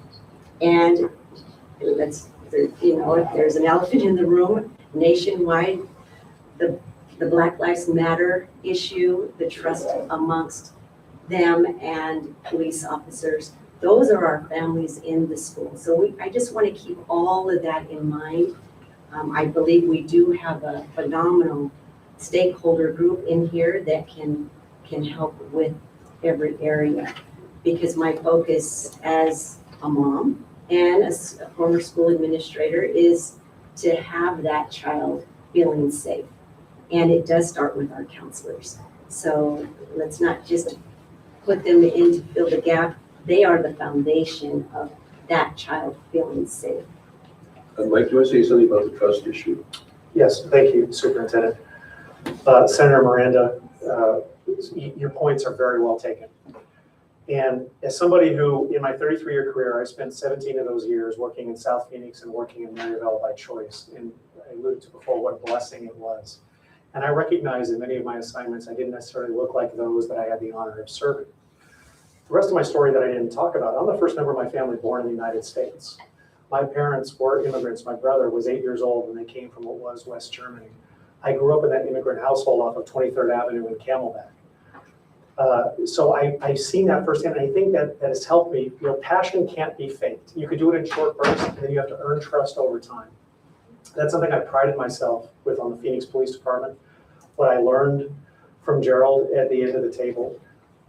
that's, if there's an elephant in the room nationwide, the Black Lives Matter issue, the trust amongst them and police officers, those are our families in the school. So I just want to keep all of that in mind. I believe we do have a phenomenal stakeholder group in here that can help with every area. Because my focus as a mom and as a former school administrator is to have that child feeling safe. And it does start with our counselors. So let's not just put them in to fill the gap. They are the foundation of that child feeling safe. Mike, do you want to say something about the trust issue? Yes, thank you, Superintendent. Senator Miranda, your points are very well taken. And as somebody who, in my 33-year career, I spent 17 of those years working in South Phoenix and working in Maryville by choice. And I alluded to before what a blessing it was. And I recognize in many of my assignments, I didn't necessarily look like those that I had the honor of serving. The rest of my story that I didn't talk about, I'm the first member of my family born in the United States. My parents were immigrants. My brother was 8 years old when they came from what was West Germany. I grew up in that immigrant household off of 23rd Avenue in Camelback. So I've seen that firsthand, and I think that has helped me. Passion can't be faked. You could do it in short bursts, and then you have to earn trust over time. That's something I prided myself with on the Phoenix Police Department. What I learned from Gerald at the end of the table,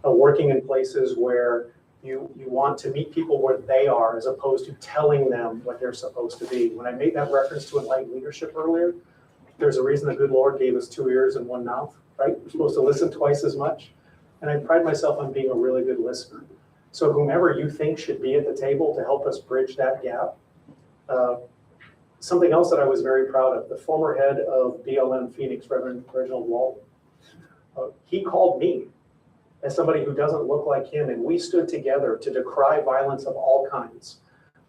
working in places where you want to meet people where they are as opposed to telling them what they're supposed to be. When I made that reference to enlightened leadership earlier, there's a reason the good Lord gave us 2 ears and 1 mouth, right? We're supposed to listen twice as much. And I pride myself on being a really good listener. So whomever you think should be at the table to help us bridge that gap. Something else that I was very proud of, the former head of BLM Phoenix, Reverend Reginald Walton, he called me as somebody who doesn't look like him, and we stood together to decry violence of all kinds.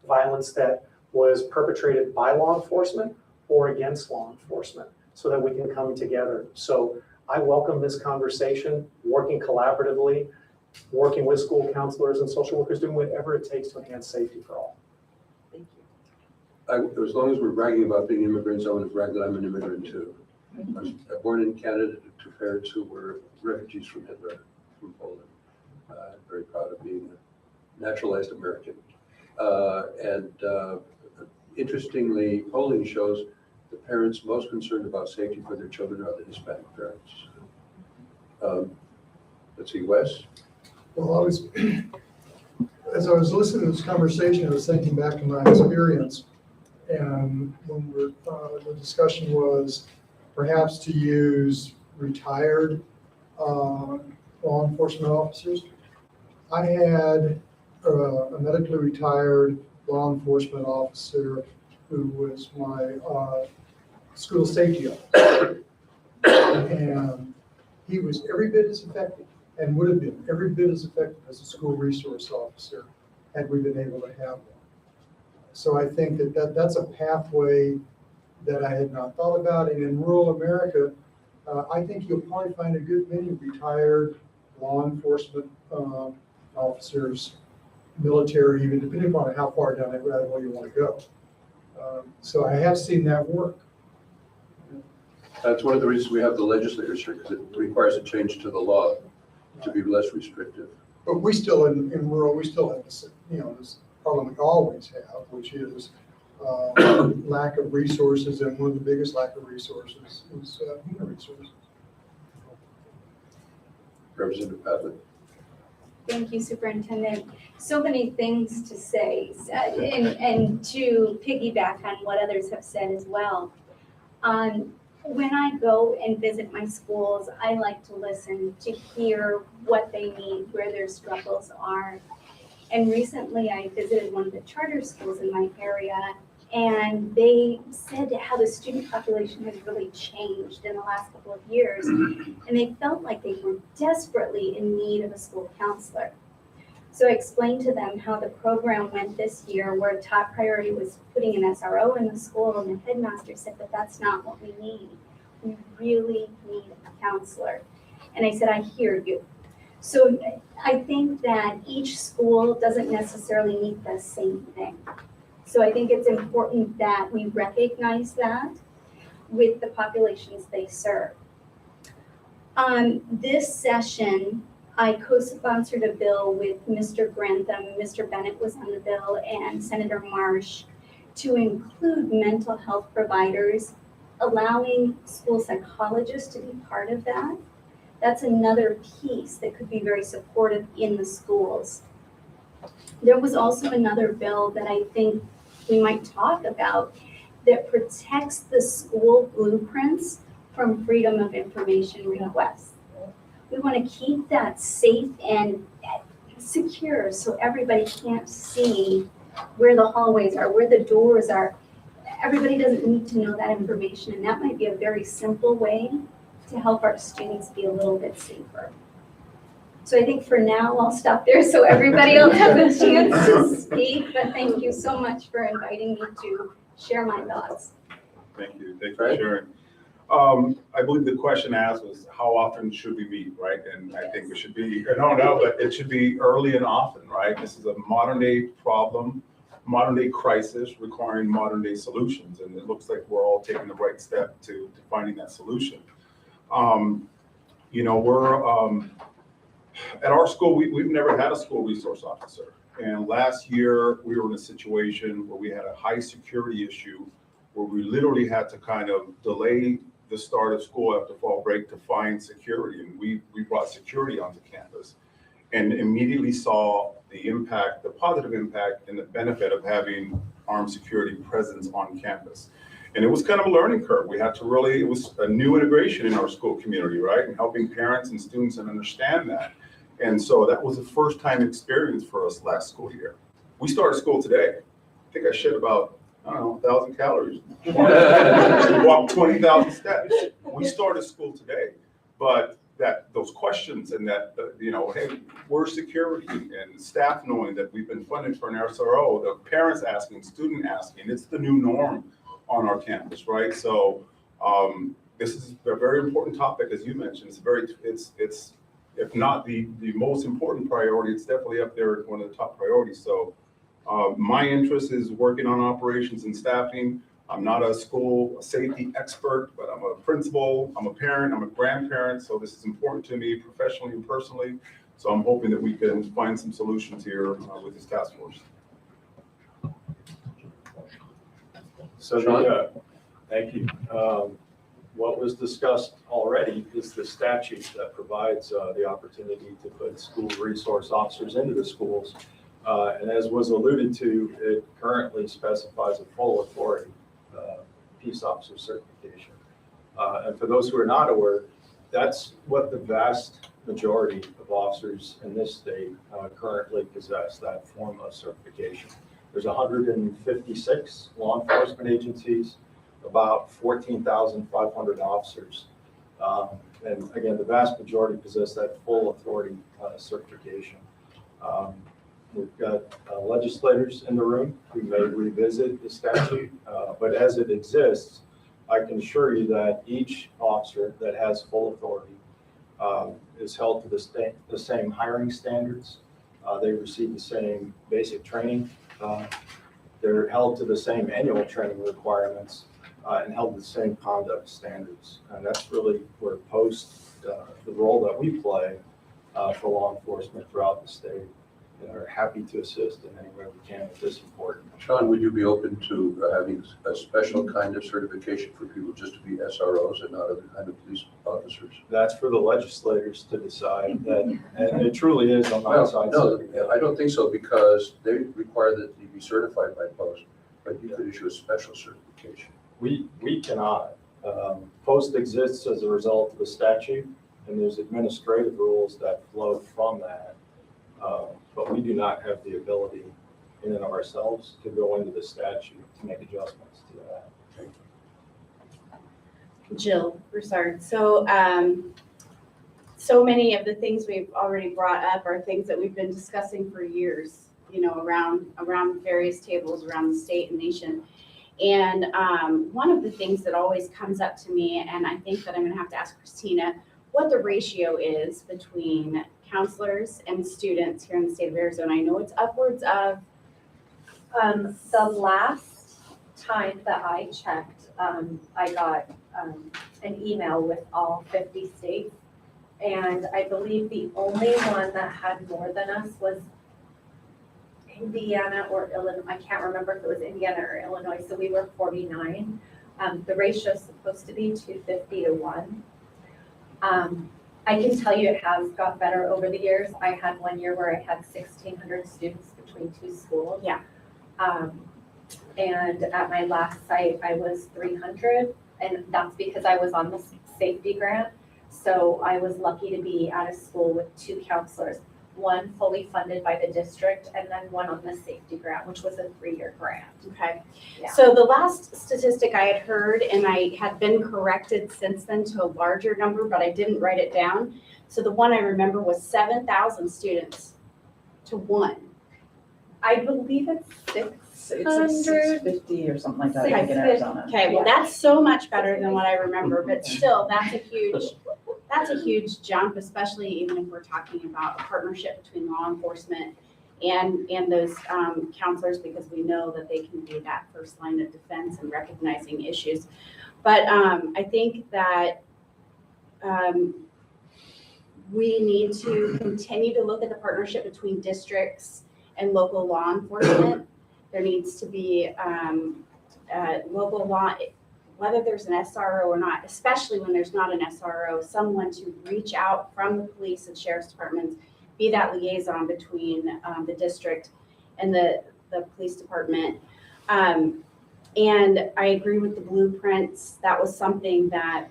Violence that was perpetrated by law enforcement or against law enforcement, so that we can come together. So I welcome this conversation, working collaboratively, working with school counselors and social workers, doing whatever it takes to enhance safety for all. Thank As long as we're bragging about being immigrants, I want to brag that I'm an immigrant too. I was born in Canada to parents who were refugees from Hitler, from Poland. Very proud of being a naturalized American. Interestingly, polling shows the parents most concerned about safety for their children are the Hispanic parents. Let's see, Wes? Well, as I was listening to this conversation, I was thinking back to my experience. And when the discussion was perhaps to use retired law enforcement officers. I had a medically retired law enforcement officer who was my school safety officer. And he was every bit as effective and would have been every bit as effective as a school resource officer had we been able to have one. So I think that's a pathway that I had not thought about. And in rural America, I think you'll probably find a good many retired law enforcement officers, military, even depending upon how far down that rabbit hole you want to go. So I have seen that work. That's one of the reasons we have the legislators here, because it requires a change to the law to be less restrictive. But we still, in rural, we still have this, this problem we always have, which is lack of resources, and one of the biggest lack of resources is human resources. Representative Padley. Thank you, Superintendent. So many things to say, and to piggyback on what others have said as well. When I go and visit my schools, I like to listen to hear what they need, where their struggles are. And recently I visited one of the charter schools in my area, and they said how the student population has really changed in the last couple of years, and they felt like they were desperately in need of a school counselor. So I explained to them how the program went this year, where top priority was putting an SRO in the school, and the headmaster said, but that's not what we need. We really need a counselor. And I said, I hear you. So I think that each school doesn't necessarily need the same thing. So I think it's important that we recognize that with the populations they serve. This session, I co-sponsored a bill with Mr. Grantham, Mr. Bennett was on the bill, and Senator Marsh to include mental health providers, allowing school psychologists to be part of that. That's another piece that could be very supportive in the schools. There was also another bill that I think we might talk about that protects the school blueprints from freedom of information requests. We want to keep that safe and secure so everybody can't see where the hallways are, where the doors are. Everybody doesn't need to know that information, and that might be a very simple way to help our students be a little bit safer. So I think for now, I'll stop there so everybody else has a chance to speak, but thank you so much for inviting me to share my thoughts. Thank you for sharing. I believe the question asked was, how often should we meet, right? And I think it should be, but it should be early and often, right? This is a modern day problem, modern day crisis requiring modern day solutions. And it looks like we're all taking the right step to finding that solution. We're, at our school, we've never had a school resource officer. And last year, we were in a situation where we had a high security issue where we literally had to kind of delay the start of school after fall break to find security. And we brought security onto campus and immediately saw the impact, the positive impact and the benefit of having armed security presence on campus. And it was kind of a learning curve. We had to really, it was a new integration in our school community, right? And helping parents and students understand that. And so that was a first time experience for us last school year. We started school today. I think I shed about, 1,000 calories. Walked 20,000 steps. We started school today, but those questions and that, hey, we're security and staff knowing that we've been funded for an SRO, the parents asking, student asking, it's the new norm on our campus, right? So this is a very important topic, as you mentioned. It's if not the most important priority, it's definitely up there as one of the top priorities. So my interest is working on operations and staffing. I'm not a school safety expert, but I'm a principal, I'm a parent, I'm a grandparent. So this is important to me professionally and personally. So I'm hoping that we can find some solutions here with this task force. So thank you. What was discussed already is the statute that provides the opportunity to put school resource officers into the schools. And as was alluded to, it currently specifies a full authority peace officer certification. And for those who are not aware, that's what the vast majority of officers in this state currently possess, that form of certification. There's 156 law enforcement agencies, about 14,500 officers. And again, the vast majority possess that full authority certification. We've got legislators in the room who may revisit the statute, but as it exists, I can assure you that each officer that has full authority is held to the same hiring standards. They receive the same basic training. They're held to the same annual training requirements and held to the same conduct standards. And that's really where the role that we play for law enforcement throughout the state. And are happy to assist in any way we can with this important. Sean, would you be open to having a special kind of certification for people just to be SROs and not other kind of police officers? That's for the legislators to decide that, and it truly is on my side. No, I don't think so, because they require that you be certified by post, but you could issue a special certification. We cannot. Post exists as a result of the statute, and there's administrative rules that flow from that. But we do not have the ability in and of ourselves to go into the statute to make adjustments to that. Jill Broussard. So so many of the things we've already brought up are things that we've been discussing for years, you know, around various tables around the state and nation. And one of the things that always comes up to me, and I think that I'm gonna have to ask Christina, what the ratio is between counselors and students here in the state of Arizona. I know it's upwards of. The last time that I checked, I got an email with all 50 states. And I believe the only one that had more than us was Indiana or Illinois. I can't remember if it was Indiana or Illinois, so we were 49. The ratio is supposed to be 250 to 1. I can tell you it has got better over the years. I had one year where I had 1,600 students between 2 schools. Yeah. And at my last site, I was 300, and that's because I was on the safety grant. So I was lucky to be at a school with 2 counselors, one fully funded by the district, and then one on the safety grant, which was a 3-year grant. Okay. Yeah. So the last statistic I had heard, and I had been corrected since then to a larger number, but I didn't write it down. So the one I remember was 7,000 students to 1. I believe it's 600. It's like 650 or something like that, I think, in Arizona. Okay, well, that's so much better than what I remember, but still, that's a huge jump, especially even if we're talking about a partnership between law enforcement and those counselors, because we know that they can be that first line of defense and recognizing issues. But I think that we need to continue to look at the partnership between districts and local law enforcement. There needs to be local law, whether there's an SRO or not, especially when there's not an SRO, someone to reach out from the police and sheriff's departments, be that liaison between the district and the police department. And I agree with the blueprints. That was something that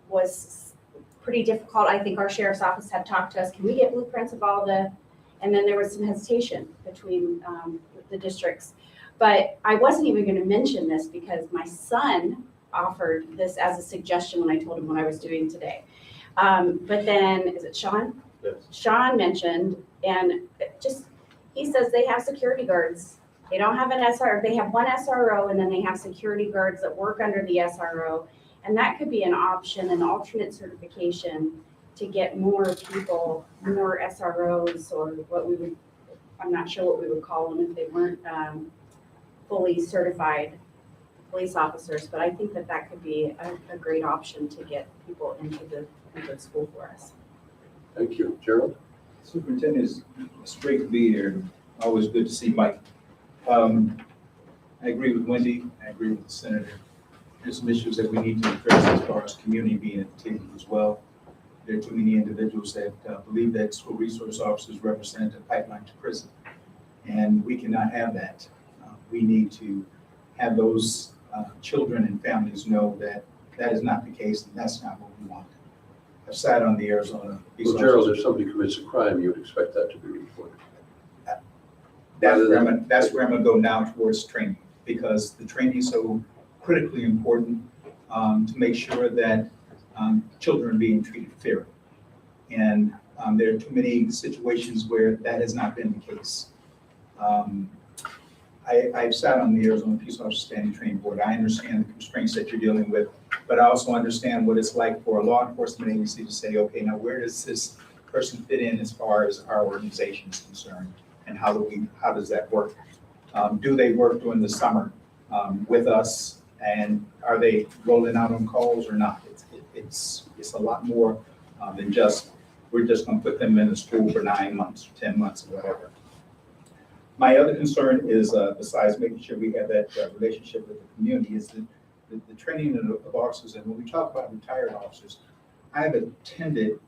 was pretty difficult. I think our sheriff's office had talked to us, can we get blueprints of all the, and then there was some hesitation between the districts. But I wasn't even going to mention this because my son offered this as a suggestion when I told him what I was doing today. But then, is it Sean? Yes. Sean mentioned, and he says they have security guards. They don't have an SRO, they have one SRO, and then they have security guards that work under the SRO. And that could be an option, an alternate certification to get more people, more SROs, or what we would, I'm not sure what we would call them if they weren't fully certified police officers, but I think that could be a great option to get people into the school for us. Thank you. Gerald? Superintendent, it's great to be here. Always good to see Mike. I agree with Wendy. I agree with the senator. There's some issues that we need to address as far as community being at the table as well. There are too many individuals that believe that school resource officers represent a pipeline to prison. And we cannot have that. We need to have those children and families know that that is not the case and that's not what we want. I've sat on the Arizona. Well, Gerald, if somebody commits a crime, you would expect that to be reported. That's where I'm gonna go now towards training, because the training is so critically important to make sure that children are being treated fairly. And there are too many situations where that has not been the case. I've sat on the Arizona Peace Officer Standing Training Board. I understand the constraints that you're dealing with, but I also understand what it's like for a law enforcement agency to say, okay, now where does this person fit in as far as our organization is concerned? And how does that work? Do they work during the summer with us? And are they rolling out on calls or not? It's a lot more than just, we're just gonna put them in the school for 9 months, or 10 months, or whatever. My other concern is, besides making sure we have that relationship with the community, is the training of officers. And when we talk about retired officers, I have attended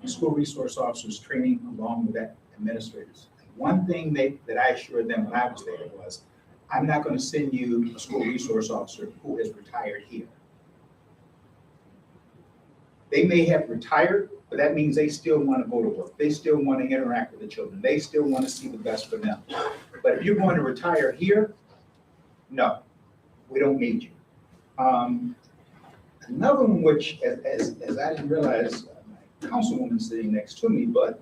school resource officers training along with administrators. One thing that I assured them when I was there was, I'm not going to send you a school resource officer who is retired here. They may have retired, but that means they still want to go to work. They still want to interact with the children. They still want to see the best for them. But if you're going to retire here, no, we don't need you. Another one which, as I didn't realize, my councilwoman sitting next to me, but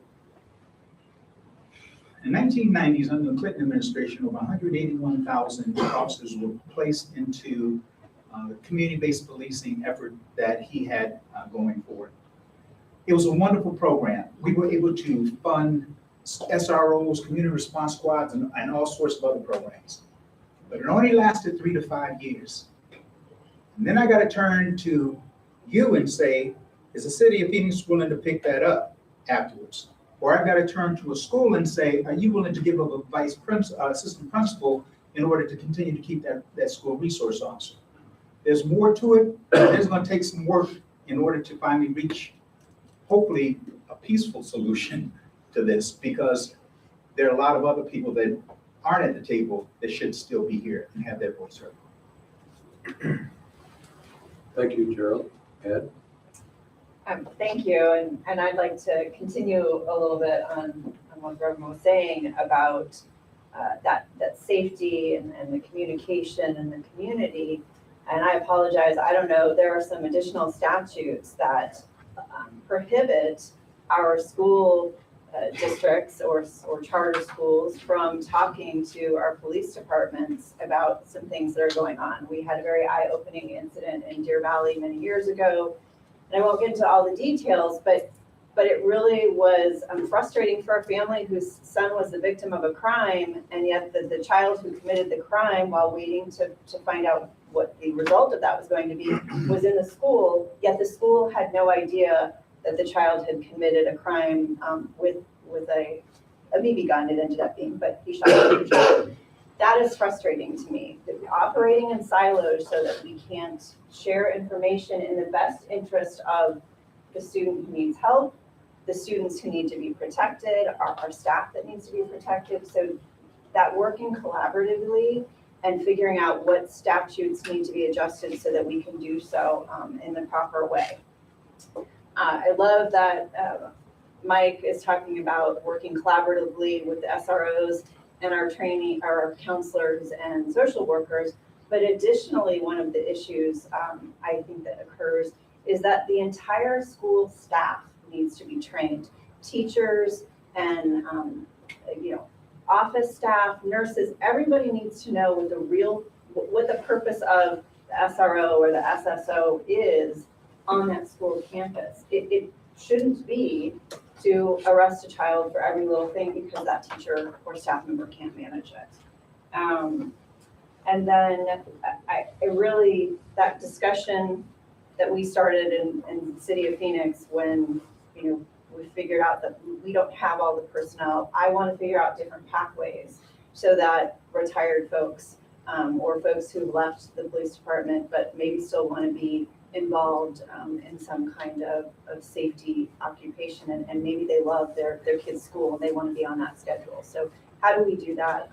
in 1990s, under the Clinton administration, over 181,000 officers were placed into the community-based policing effort that he had going forward. It was a wonderful program. We were able to fund SROs, community response squads, and all sorts of other programs. But it only lasted 3 to 5 years. And then I got to turn to you and say, is the city of Phoenix willing to pick that up afterwards? Or I've got to turn to a school and say, are you willing to give up a assistant principal in order to continue to keep that school resource officer? There's more to it. There's going to take some work in order to finally reach, hopefully, a peaceful solution to this, because there are a lot of other people that aren't at the table that should still be here and have their voice heard. Thank you, Gerald. Ed? Thank you, and I'd like to continue a little bit on what Reverend was saying about that safety and the communication and the community. And I apologize, I don't know, there are some additional statutes that prohibit our school districts or charter schools from talking to our police departments about some things that are going on. We had a very eye-opening incident in Deer Valley many years ago. And I won't get into all the details, but it really was frustrating for a family whose son was the victim of a crime, and yet the child who committed the crime, while waiting to find out what the result of that was going to be, was in the school, yet the school had no idea that the child had committed a crime with a BB gun, it ended up being, but he shot the child. That is frustrating to me, that we're operating in silos so that we can't share information in the best interest of the student who needs help, the students who need to be protected, our staff that needs to be protected. So that working collaboratively and figuring out what statutes need to be adjusted so that we can do so in the proper way. I love that Mike is talking about working collaboratively with the SROs and our training, our counselors and social workers. But additionally, one of the issues I think that occurs is that the entire school staff needs to be trained. Teachers and office staff, nurses, everybody needs to know what the purpose of the SRO or the SSO is on that school campus. It shouldn't be to arrest a child for every little thing because that teacher or staff member can't manage it. And then that discussion that we started in the city of Phoenix when, we figured out that we don't have all the personnel. I want to figure out different pathways so that retired folks or folks who left the police department but maybe still want to be involved in some kind of safety occupation and maybe they love their kids' school and they want to be on that schedule. So how do we do that?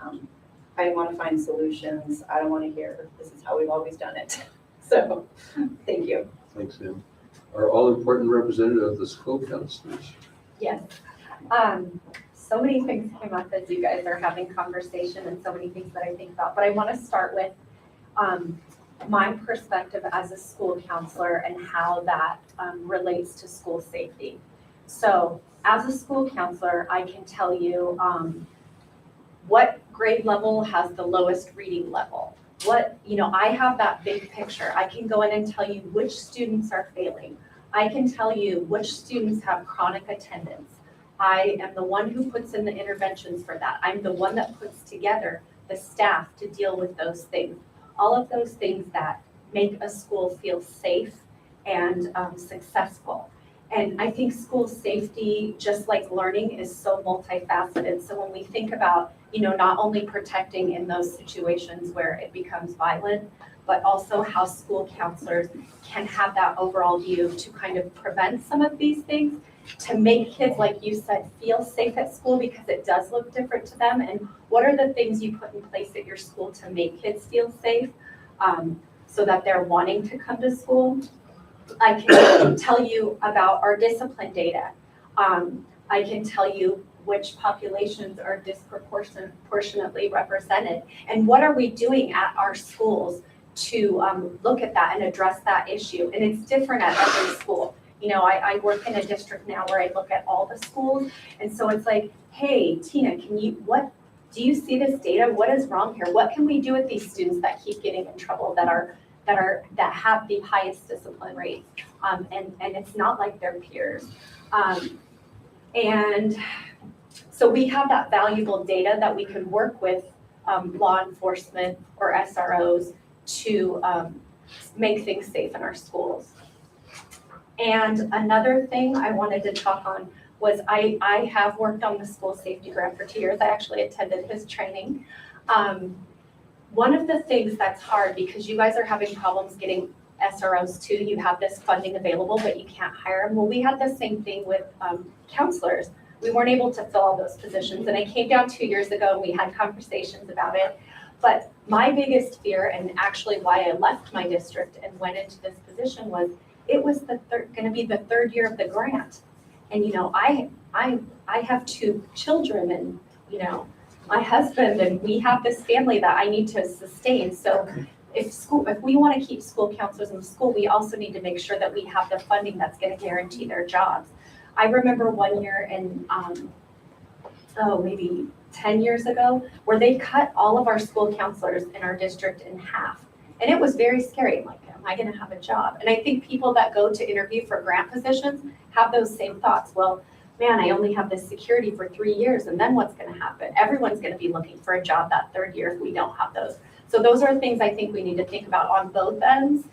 I want to find solutions. I don't want to hear this is how we've always done it. So thank you. Thanks, Em. Our all-important representative of the school counselors. Yes. So many things came up as you guys are having conversation and so many things that I think about, but I want to start with my perspective as a school counselor and how that relates to school safety. So as a school counselor, I can tell you what grade level has the lowest reading level. I have that big picture. I can go in and tell you which students are failing. I can tell you which students have chronic attendance. I am the one who puts in the interventions for that. I'm the one that puts together the staff to deal with those things. All of those things that make a school feel safe and successful. And I think school safety, just like learning, is so multifaceted. So when we think about, not only protecting in those situations where it becomes violent, but also how school counselors can have that overall view to kind of prevent some of these things, to make kids, like you said, feel safe at school because it does look different to them. And what are the things you put in place at your school to make kids feel safe so that they're wanting to come to school? I can tell you about our discipline data. I can tell you which populations are disproportionately represented and what are we doing at our schools to look at that and address that issue. And it's different at every school. You know, I work in a district now where I look at all the schools. And so it's like, hey, Tina, do you see this data? What is wrong here? What can we do with these students that keep getting in trouble, that have the highest discipline rates? And it's not like their peers. And so we have that valuable data that we can work with law enforcement or SROs to make things safe in our schools. And another thing I wanted to talk on was I have worked on the school safety grant for 2 years. I actually attended his training. One of the things that's hard, because you guys are having problems getting SROs too, you have this funding available, but you can't hire them. Well, we had the same thing with counselors. We weren't able to fill all those positions. And I came down 2 years ago and we had conversations about it. But my biggest fear, and actually why I left my district and went into this position, was it was going to be the third year of the grant. And, you know, I have 2 children and, you know, my husband, and we have this family that I need to sustain. So if we want to keep school counselors in school, we also need to make sure that we have the funding that's going to guarantee their jobs. I remember one year in, maybe 10 years ago, where they cut all of our school counselors in our district in half. And it was very scary. I'm like, am I going to have a job? And I think people that go to interview for grant positions have those same thoughts. Well, man, I only have this security for 3 years, and then what's going to happen? Everyone's going to be looking for a job that third year if we don't have those. So those are things I think we need to think about on both ends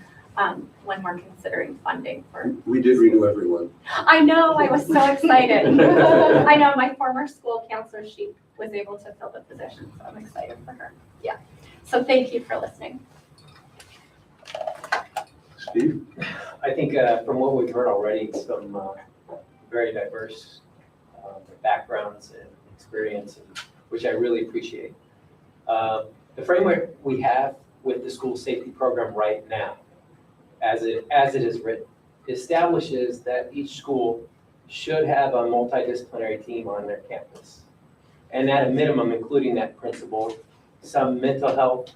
when we're considering funding for. We did renew everyone. I know, I was so excited. I know my former school counselor, she was able to fill the position, so I'm excited for her. Yeah. So thank you for listening. Steve? I think from what we've heard already, some very diverse backgrounds and experience, which I really appreciate. The framework we have with the school safety program right now, as it is written, establishes that each school should have a multidisciplinary team on their campus. And at a minimum, including that principal, some mental health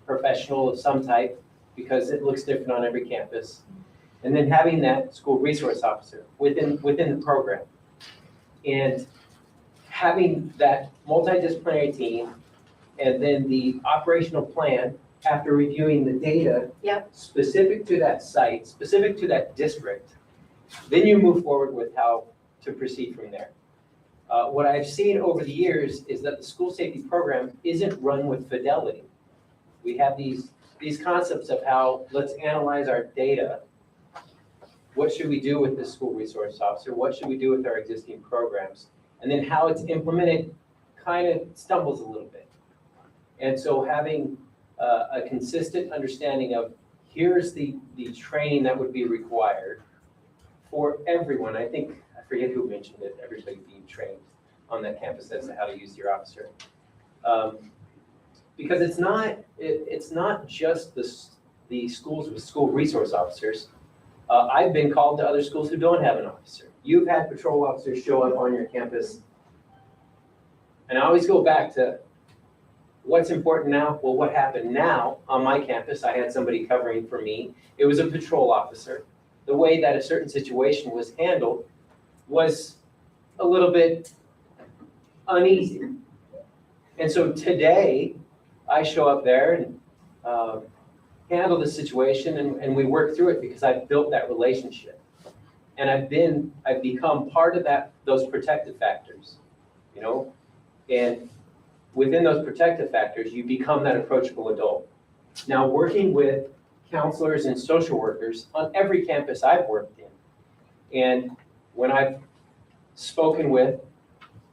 professional of some type, because it looks different on every campus. And then having that school resource officer within the program. And having that multidisciplinary team, and then the operational plan after reviewing the data specific to that site, specific to that district, then you move forward with how to proceed from there. What I've seen over the years is that the school safety program isn't run with fidelity. We have these concepts of how, let's analyze our data. What should we do with the school resource officer? What should we do with our existing programs? And then how it's implemented kind of stumbles a little bit. And so having a consistent understanding of here's the training that would be required for everyone. I think, I forget who mentioned it, everybody being trained on that campus as to how to use your officer. Because it's not just the schools with school resource officers. I've been called to other schools who don't have an officer. You've had patrol officers show up on your campus. And I always go back to what's important now. Well, what happened now on my campus, I had somebody covering for me. It was a patrol officer. The way that a certain situation was handled was a little bit uneasy. And so today, I show up there and handle the situation, and we work through it because I've built that relationship. And I've become part of those protective factors, you know? And within those protective factors, you become that approachable adult. Now, working with counselors and social workers on every campus I've worked in, and when I've spoken with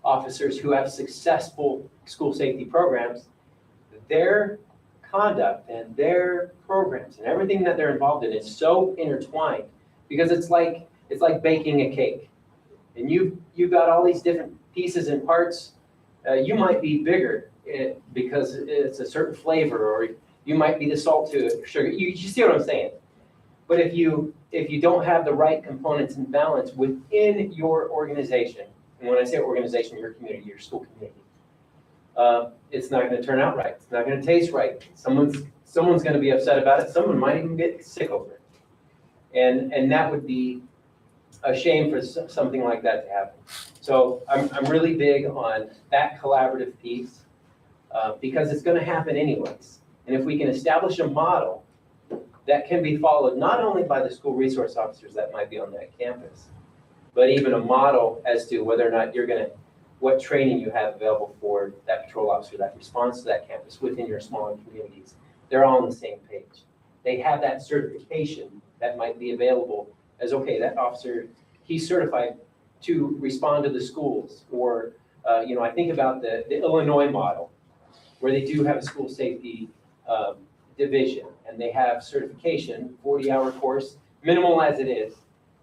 officers who have successful school safety programs, their conduct and their programs and everything that they're involved in is so intertwined, because it's like baking a cake, and you've got all these different pieces and parts. You might be bigger because it's a certain flavor, or you might be the salt to it, sugar. You see what I'm saying? But if you don't have the right components and balance within your organization, and when I say organization, your community, your school community, it's not gonna turn out right. It's not gonna taste right. Someone's gonna be upset about it. Someone might even get sick over it. And that would be a shame for something like that to happen. So I'm really big on that collaborative piece, because it's gonna happen anyways. And if we can establish a model that can be followed not only by the school resource officers that might be on that campus, but even a model as to whether or not what training you have available for that patrol officer that responds to that campus within your smaller communities. They're all on the same page. They have that certification that might be available as, okay, that officer, he's certified to respond to the schools. Or, I think about the Illinois model, where they do have a school safety division, and they have certification, 40-hour course, minimal as it is,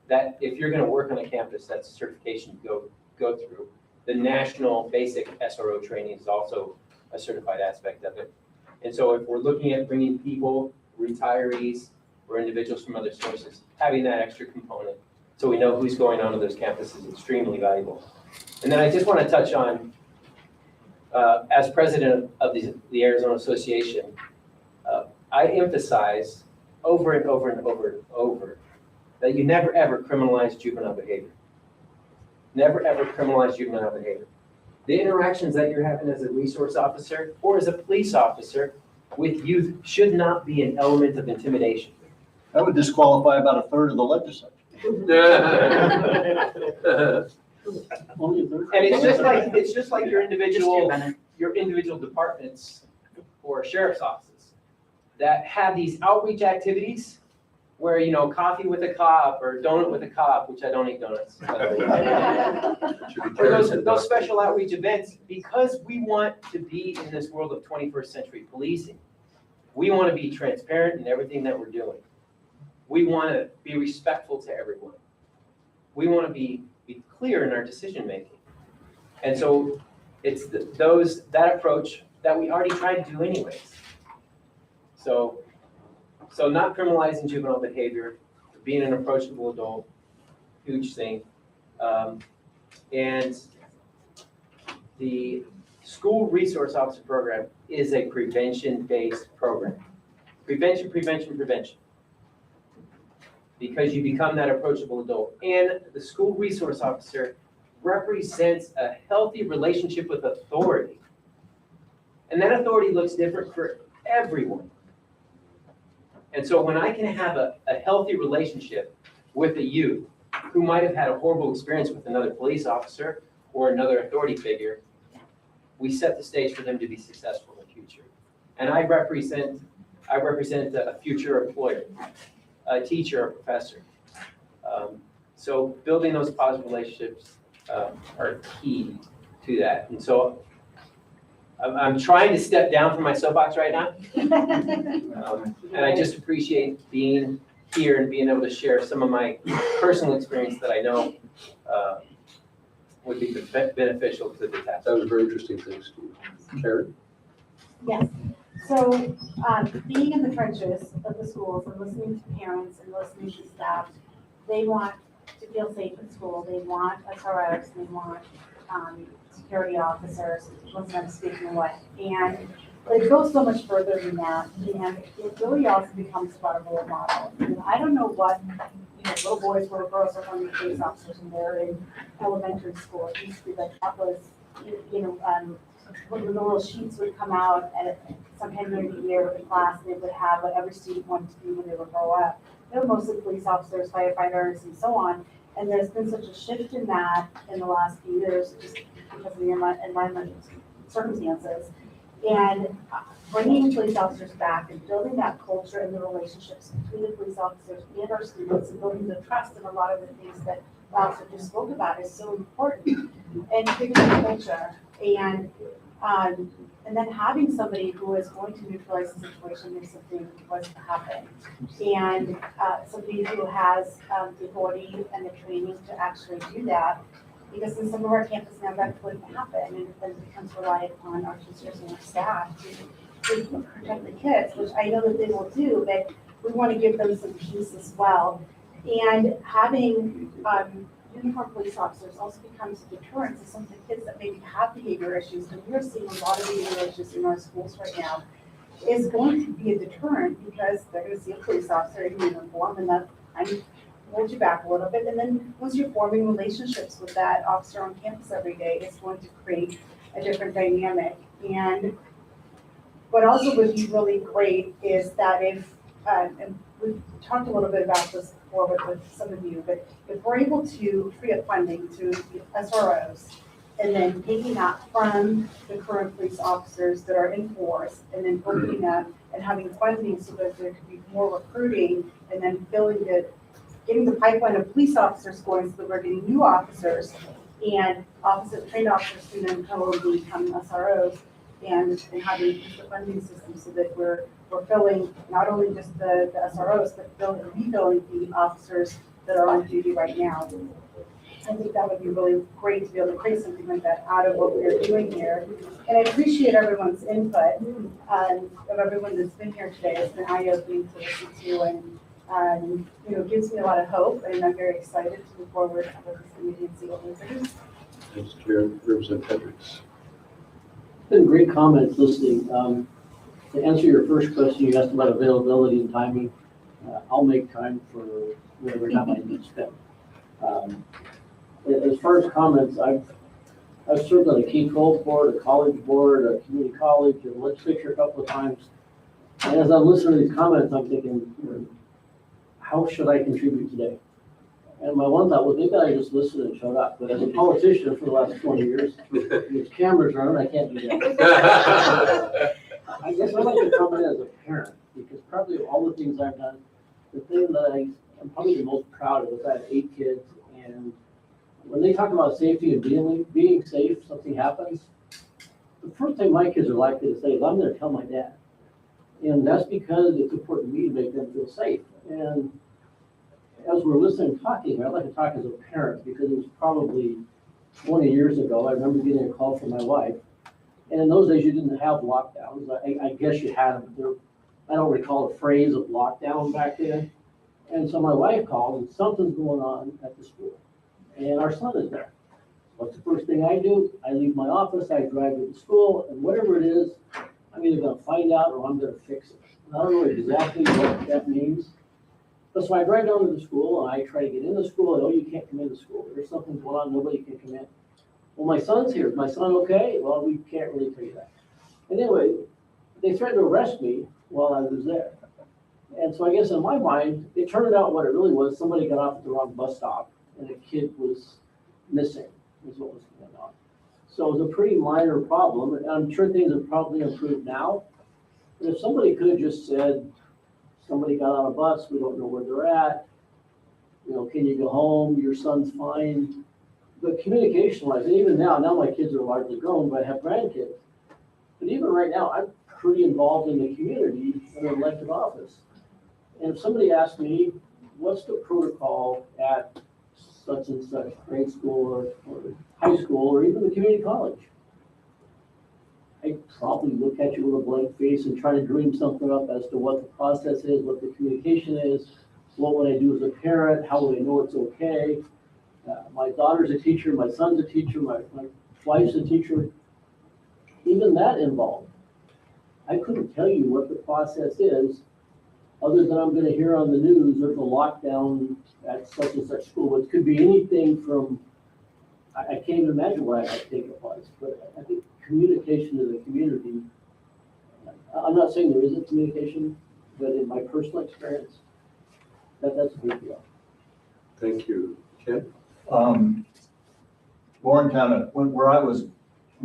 that if you're gonna work on a campus, that's a certification you go through. The national basic SRO training is also a certified aspect of it. And so if we're looking at bringing people, retirees, or individuals from other sources, having that extra component, so we know who's going on to those campuses is extremely valuable. And then I just wanna touch on, as president of the Arizona Association, I emphasize over and over and over and over that you never ever criminalize juvenile behavior. Never ever criminalize juvenile behavior. The interactions that you're having as a resource officer or as a police officer with youth should not be an element of intimidation. That would disqualify about a third of the legislature. Only a third. And it's just like your individual departments or sheriff's offices that have these outreach activities where, coffee with a cop or donut with a cop, which I don't eat donuts. Or those special outreach events, because we want to be in this world of 21st century policing. We want to be transparent in everything that we're doing. We want to be respectful to everyone. We want to be clear in our decision making. And so it's that approach that we already tried to do anyways. So not criminalizing juvenile behavior, being an approachable adult, huge thing. And the school resource officer program is a prevention-based program. Prevention, prevention, prevention. Because you become that approachable adult. And the school resource officer represents a healthy relationship with authority. And that authority looks different for everyone. And so when I can have a healthy relationship with a youth who might have had a horrible experience with another police officer or another authority figure, we set the stage for them to be successful in the future. And I represent a future employer, a teacher, a professor. So building those positive relationships are key to that. And so I'm trying to step down from my soapbox right now. And I just appreciate being here and being able to share some of my personal experience that I know would be beneficial to the task. That was very interesting. Thanks, Steve. Karen? Yes. So being in the trenches of the schools and listening to parents and listening to staff, they want to feel safe at school. They want SROs, they want security officers, once I'm speaking away. And it goes so much further than that. And it really also becomes part of a role model. And I don't know what, little boys or girls are going to be police officers when they're in elementary school. It used to be that was, when the little sheets would come out at sometime during the year with the class, they would have what every student wanted to be when they would grow up. They were mostly police officers, firefighters, and so on. And there's been such a shift in that in the last few years, just because of the environmental circumstances. And bringing police officers back and building that culture and the relationships between the police officers and our students and building the trust in a lot of the things that the officer just spoke about is so important. And figuring the culture and then having somebody who is going to neutralize the situation if something was to happen. And somebody who has the authority and the training to actually do that. Because in some of our campuses now that wouldn't happen, and it then becomes reliant upon our teachers and our staff to protect the kids, which I know that they will do, but we want to give them some peace as well. And having uniformed police officers also becomes a deterrent to some of the kids that maybe have behavior issues, and we're seeing a lot of behavior issues in our schools right now, is going to be a deterrent because they're gonna see a police officer in uniform, and that hold you back a little bit. And then once you're forming relationships with that officer on campus every day, it's going to create a different dynamic. And what also would be really great is that if, and we've talked a little bit about this before with some of you, but if we're able to free up funding to SROs, and then taking that from the current police officers that are in force, and then opening up and having funding so that there could be more recruiting, and then getting the pipeline of police officers going so that we're getting new officers, and trained officers who then come over and become SROs, and having the funding system so that we're filling not only just the SROs, but refilling the officers that are on duty right now. I think that would be really great to be able to create something like that out of what we're doing here. And I appreciate everyone's input, of everyone that's been here today. It's been eye-opening to listen to, and gives me a lot of hope, and I'm very excited to move forward with this committee and see what we produce. Thanks, Chair. Representative Hendricks. Been great comments listening. To answer your first question, you asked about availability and timing. I'll make time for whatever time I need to spend. As far as comments, I've served on a K-12 board, a college board, a community college, and legislature a couple of times. And as I'm listening to these comments, I'm thinking, how should I contribute today? And my one thought was, maybe I just listened and shut up. But as a politician for the last 20 years, with cameras running, I can't do that. I guess I'd like to come in as a parent, because probably of all the things I've done, the thing that I'm probably the most proud of is I have 8 kids, and when they talk about safety and being safe, something happens, the first thing my kids are likely to say is, I'm gonna tell my dad. And that's because it's important to me to make them feel safe. And as we're listening and talking, I'd like to talk as a parent, because it was probably 20 years ago, I remember getting a call from my wife. And in those days, you didn't have lockdowns. I guess you had them. I don't recall a phrase of lockdown back then. And so my wife called, and something's going on at the school. And our son is there. What's the first thing I do? I leave my office, I drive to the school, and whatever it is, I'm either gonna find out or I'm gonna fix it. And I don't know exactly what that means. But so I drive down to the school, and I try to get in the school, and you can't come into school. There's something going on, nobody can come in. Well, my son's here. Is my son okay? Well, we can't really tell you that. And anyway, they threatened to arrest me while I was there. And so I guess in my mind, it turned out what it really was, somebody got off at the wrong bus stop, and a kid was missing, is what was going on. So it was a pretty minor problem, and I'm sure things have probably improved now. But if somebody could have just said, somebody got on a bus, we don't know where they're at, can you go home, your son's fine. But communication-wise, and even now my kids are largely grown, but I have grandkids. But even right now, I'm pretty involved in the community in an elected office. And if somebody asked me, what's the protocol at such and such grade school or high school or even the community college, I'd probably look at you with a blank face and try to dream something up as to what the process is, what the communication is, what would I do as a parent, how would I know it's okay. My daughter's a teacher, my son's a teacher, my wife's a teacher. Even that involved. I couldn't tell you what the process is, other than I'm gonna hear on the news there's a lockdown at such and such school. It could be anything from, I can't even imagine what I think it was, but I think communication to the community, I'm not saying there isn't communication, but in my personal experience, that's a big deal. Thank you. Ken? Warren kind of went where I was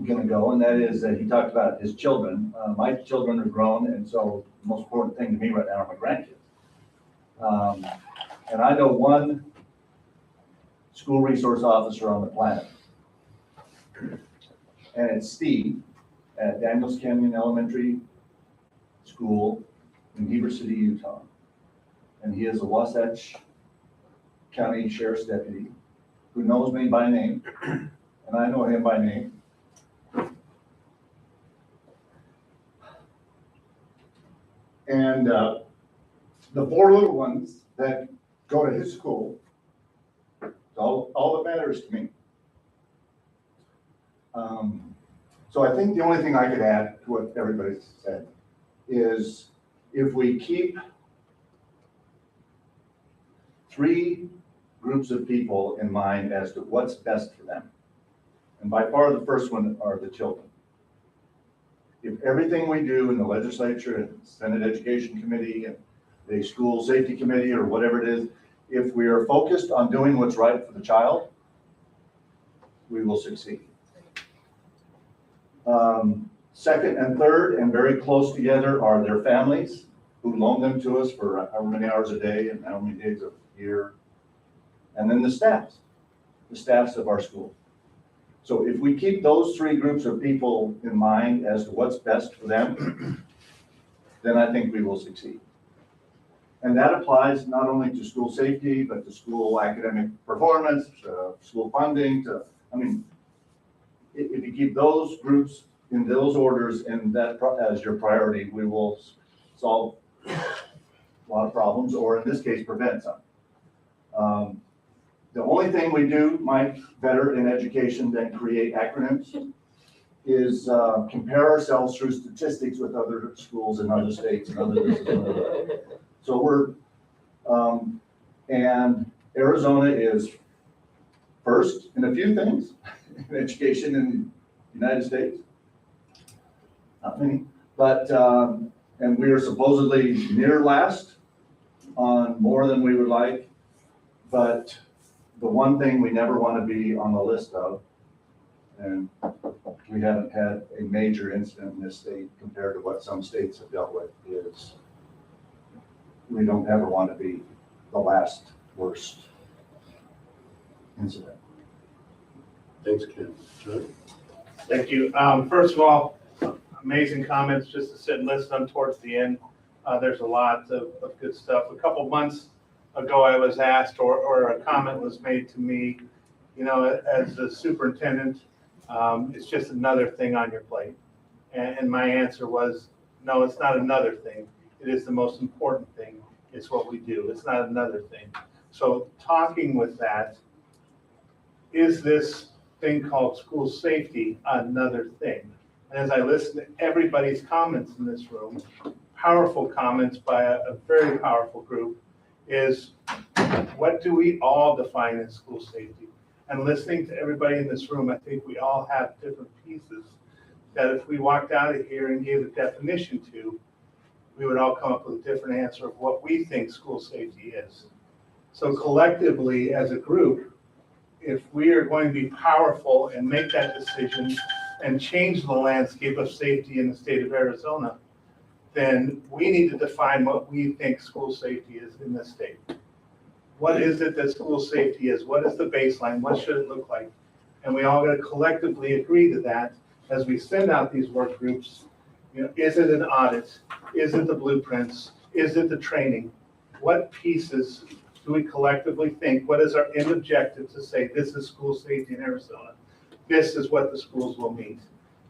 going to go, and that is that he talked about his children. My children are grown, and so the most important thing to me right now are my grandkids. And I know one school resource officer on the planet, and it's Steve at Daniels Canyon Elementary School in Heber City, Utah. And he is a Wasatch County Sheriff's Deputy who knows me by name, and I know him by name. And the 4 little ones that go to his school all that matters to me. So I think the only thing I could add to what everybody said is if we keep 3 groups of people in mind as to what's best for them. And by far the first one are the children. If everything we do in the legislature and Senate Education Committee and the School Safety Committee or whatever it is, if we are focused on doing what's right for the child, we will succeed. Second and third, and very close together, are their families who loan them to us for however many hours a day and how many days a year. And then the staffs of our school. So if we keep those 3 groups of people in mind as to what's best for them, then I think we will succeed. And that applies not only to school safety, but to school academic performance, school funding, if you keep those groups in those orders and that as your priority, we will solve a lot of problems, or in this case, prevent some. The only thing we do, Mike, better in education than create acronyms is compare ourselves through statistics with other schools in other states and other this and other. So we're, and Arizona is first in a few things in education in the United States. Not many, but, and we are supposedly near last on more than we would like, but the one thing we never want to be on the list of, and we haven't had a major incident in this state compared to what some states have dealt with, is we don't ever want to be the last worst incident. Thanks, Ken. John? Thank you. First of all, amazing comments just to sit and listen to them towards the end. There's a lot of good stuff. A couple months ago, I was asked, or a comment was made to me, as a superintendent, it's just another thing on your plate. And my answer was, no, it's not another thing. It is the most important thing. It's what we do. It's not another thing. So talking with that, is this thing called school safety another thing? And as I listen to everybody's comments in this room, powerful comments by a very powerful group, is what do we all define as school safety? And listening to everybody in this room, I think we all have different pieces that if we walked out of here and gave a definition to, we would all come up with a different answer of what we think school safety is. So collectively, as a group, if we are going to be powerful and make that decision and change the landscape of safety in the state of Arizona, then we need to define what we think school safety is in this state. What is it that school safety is? What is the baseline? What should it look like? And we all got to collectively agree to that as we send out these work groups. Is it an audit? Is it the blueprints? Is it the training? What pieces do we collectively think? What is our end objective to say this is school safety in Arizona? This is what the schools will meet.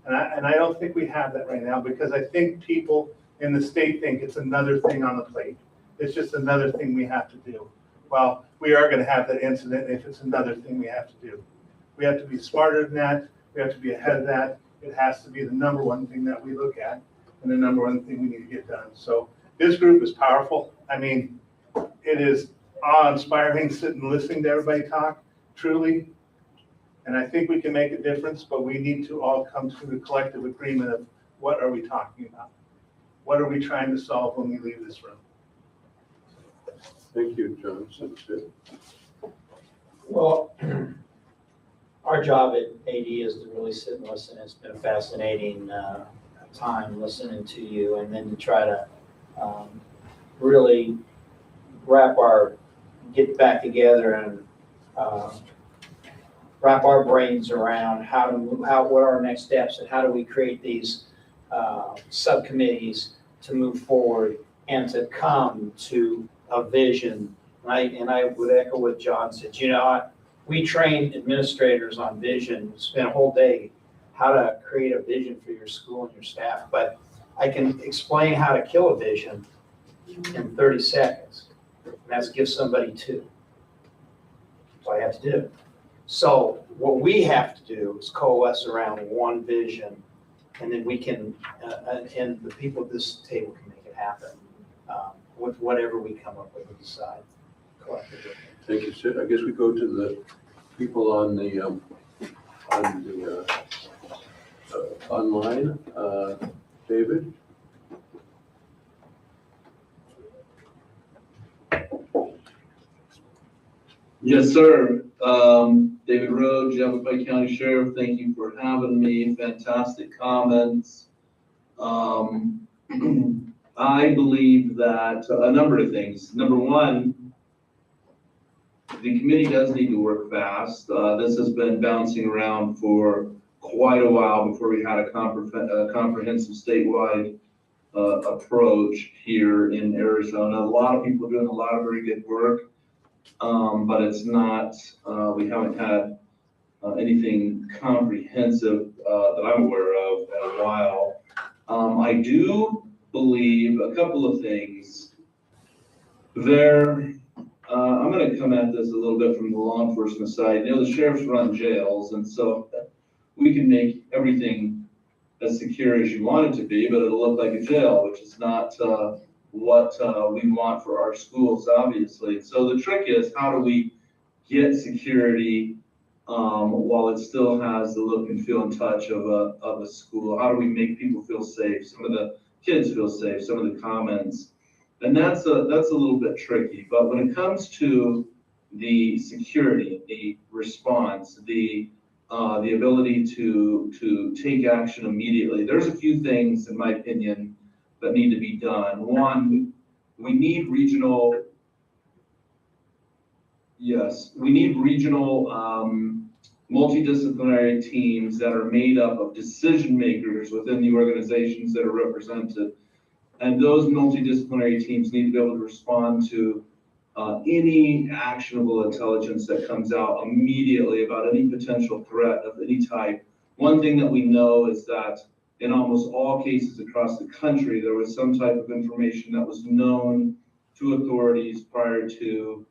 And I don't think we have that right now, because I think people in the state think it's another thing on the plate. It's just another thing we have to do. Well, we are going to have that incident if it's another thing we have to do. We have to be smarter than that. We have to be ahead of that. It has to be the number one thing that we look at and the number one thing we need to get done. So this group is powerful. I mean, it is awe-inspiring sitting and listening to everybody talk, truly. And I think we can make a difference, but we need to all come to the collective agreement of what are we talking about? What are we trying to solve when we leave this room? Thank you, John. Sounds good. Well, our job at AD is to really sit and listen. It's been a fascinating time listening to you, and then to try to really get back together and wrap our brains around what are our next steps and how do we create these subcommittees to move forward and to come to a vision. And I would echo what John said. We train administrators on vision, spend a whole day how to create a vision for your school and your staff, but I can explain how to kill a vision in 30 seconds. And that's give somebody 2. That's all you have to do. So what we have to do is coalesce around one vision, and then we can, and the people at this table can make it happen with whatever we come up with and decide collectively. Thank you, Sid. I guess we go to the people on the online. David? Yes, sir. David Rhodes, Yavapai County Sheriff, thank you for having me. Fantastic comments. I believe that a number of things. Number one, the committee does need to work fast. This has been bouncing around for quite a while before we had a comprehensive statewide approach here in Arizona. A lot of people are doing a lot of very good work, but it's not, we haven't had anything comprehensive that I'm aware of in a while. I do believe a couple of things. I'm going to come at this a little bit from the law enforcement side. You know, the sheriffs run jails, and so we can make everything as secure as you want it to be, but it'll look like a jail, which is not what we want for our schools, obviously. So the trick is, how do we get security while it still has the look and feel and touch of a school? How do we make people feel safe? Some of the kids feel safe, some of the comments. And that's a little bit tricky. But when it comes to the security, the response, the ability to take action immediately, there's a few things, in my opinion, that need to be done. One, we need regional multidisciplinary teams that are made up of decision makers within the organizations that are represented. And those multidisciplinary teams need to be able to respond to any actionable intelligence that comes out immediately about any potential threat of any type. One thing that we know is that in almost all cases across the country, there was some type of information that was known to authorities prior to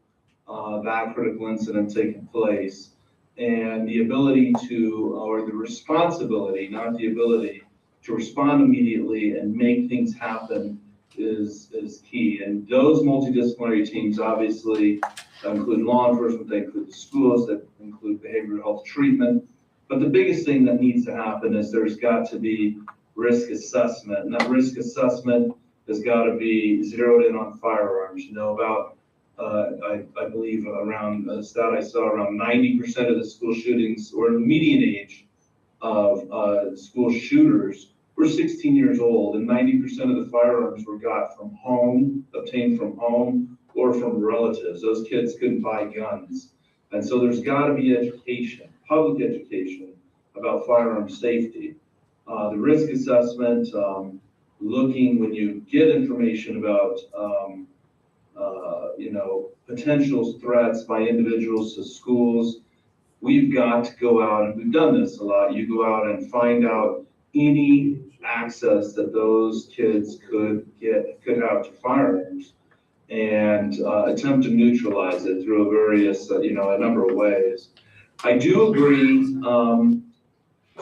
that critical incident taking place. And the ability to, or the responsibility, not the ability, to respond immediately and make things happen is key. And those multidisciplinary teams obviously include law enforcement, they include the schools, that include behavioral health treatment. But the biggest thing that needs to happen is there's got to be risk assessment. And that risk assessment has got to be zeroed in on firearms. You know, about I believe around a stat I saw, around 90% of the school shootings, or the median age of school shooters, were 16 years old, and 90% of the firearms were got from home, obtained from home, or from relatives. Those kids couldn't buy guns. And so there's got to be education, public education about firearm safety. The risk assessment, looking when you get information about potential threats by individuals to schools, we've got to go out, and we've done this a lot. You go out and find out any access that those kids could have to firearms, and attempt to neutralize it through a number of ways. I do agree,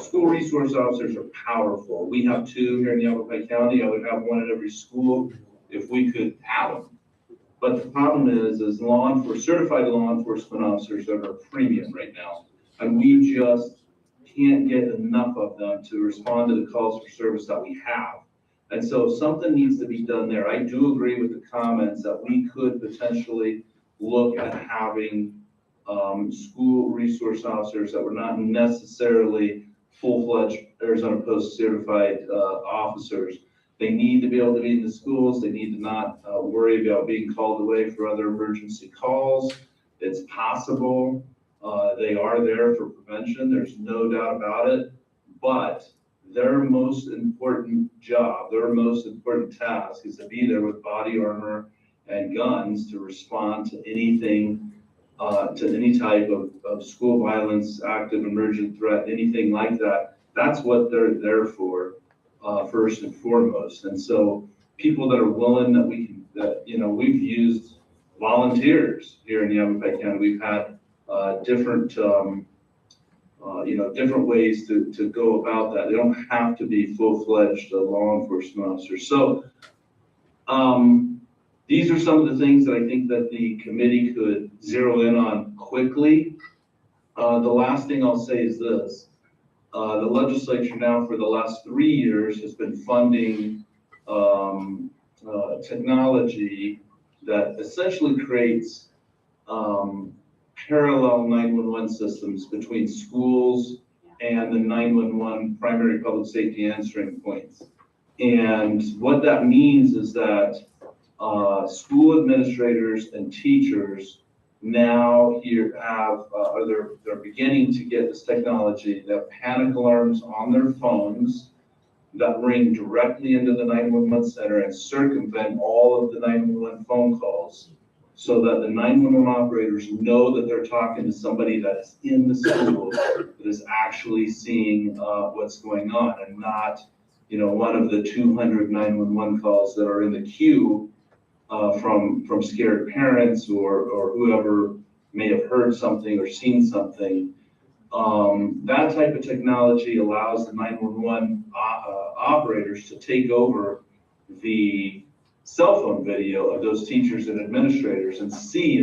school resource officers are powerful. We have 2 here in Yavapai County. I would have 1 at every school if we could have them. But the problem is certified law enforcement officers are a premium right now, and we just can't get enough of them to respond to the calls for service that we have. And so something needs to be done there. I do agree with the comments that we could potentially look at having school resource officers that were not necessarily full-fledged Arizona Post certified officers. They need to be able to be in the schools. They need to not worry about being called away for other emergency calls. It's possible. They are there for prevention. There's no doubt about it. But their most important job, their most important task is to be there with body armor and guns to respond to anything, to any type of school violence, active emergent threat, anything like that. That's what they're there for, first and foremost. And so people that are willing, we've used volunteers here in Yavapai County. We've had different, different ways to go about that. They don't have to be full-fledged law enforcement officers. So these are some of the things that I think that the committee could zero in on quickly. The last thing I'll say is this. The legislature now for the last 3 years has been funding technology that essentially creates parallel 911 systems between schools and the 911 primary public safety answering points. And what that means is that school administrators and teachers now here have, they're beginning to get this technology. They have panic alarms on their phones that ring directly into the 911 center and circumvent all of the 911 phone calls so that the 911 operators know that they're talking to somebody that is in the school that is actually seeing what's going on, and not, one of the 200 911 calls that are in the queue from scared parents or whoever may have heard something or seen something. That type of technology allows the 911 operators to take over the cell phone video of those teachers and administrators and see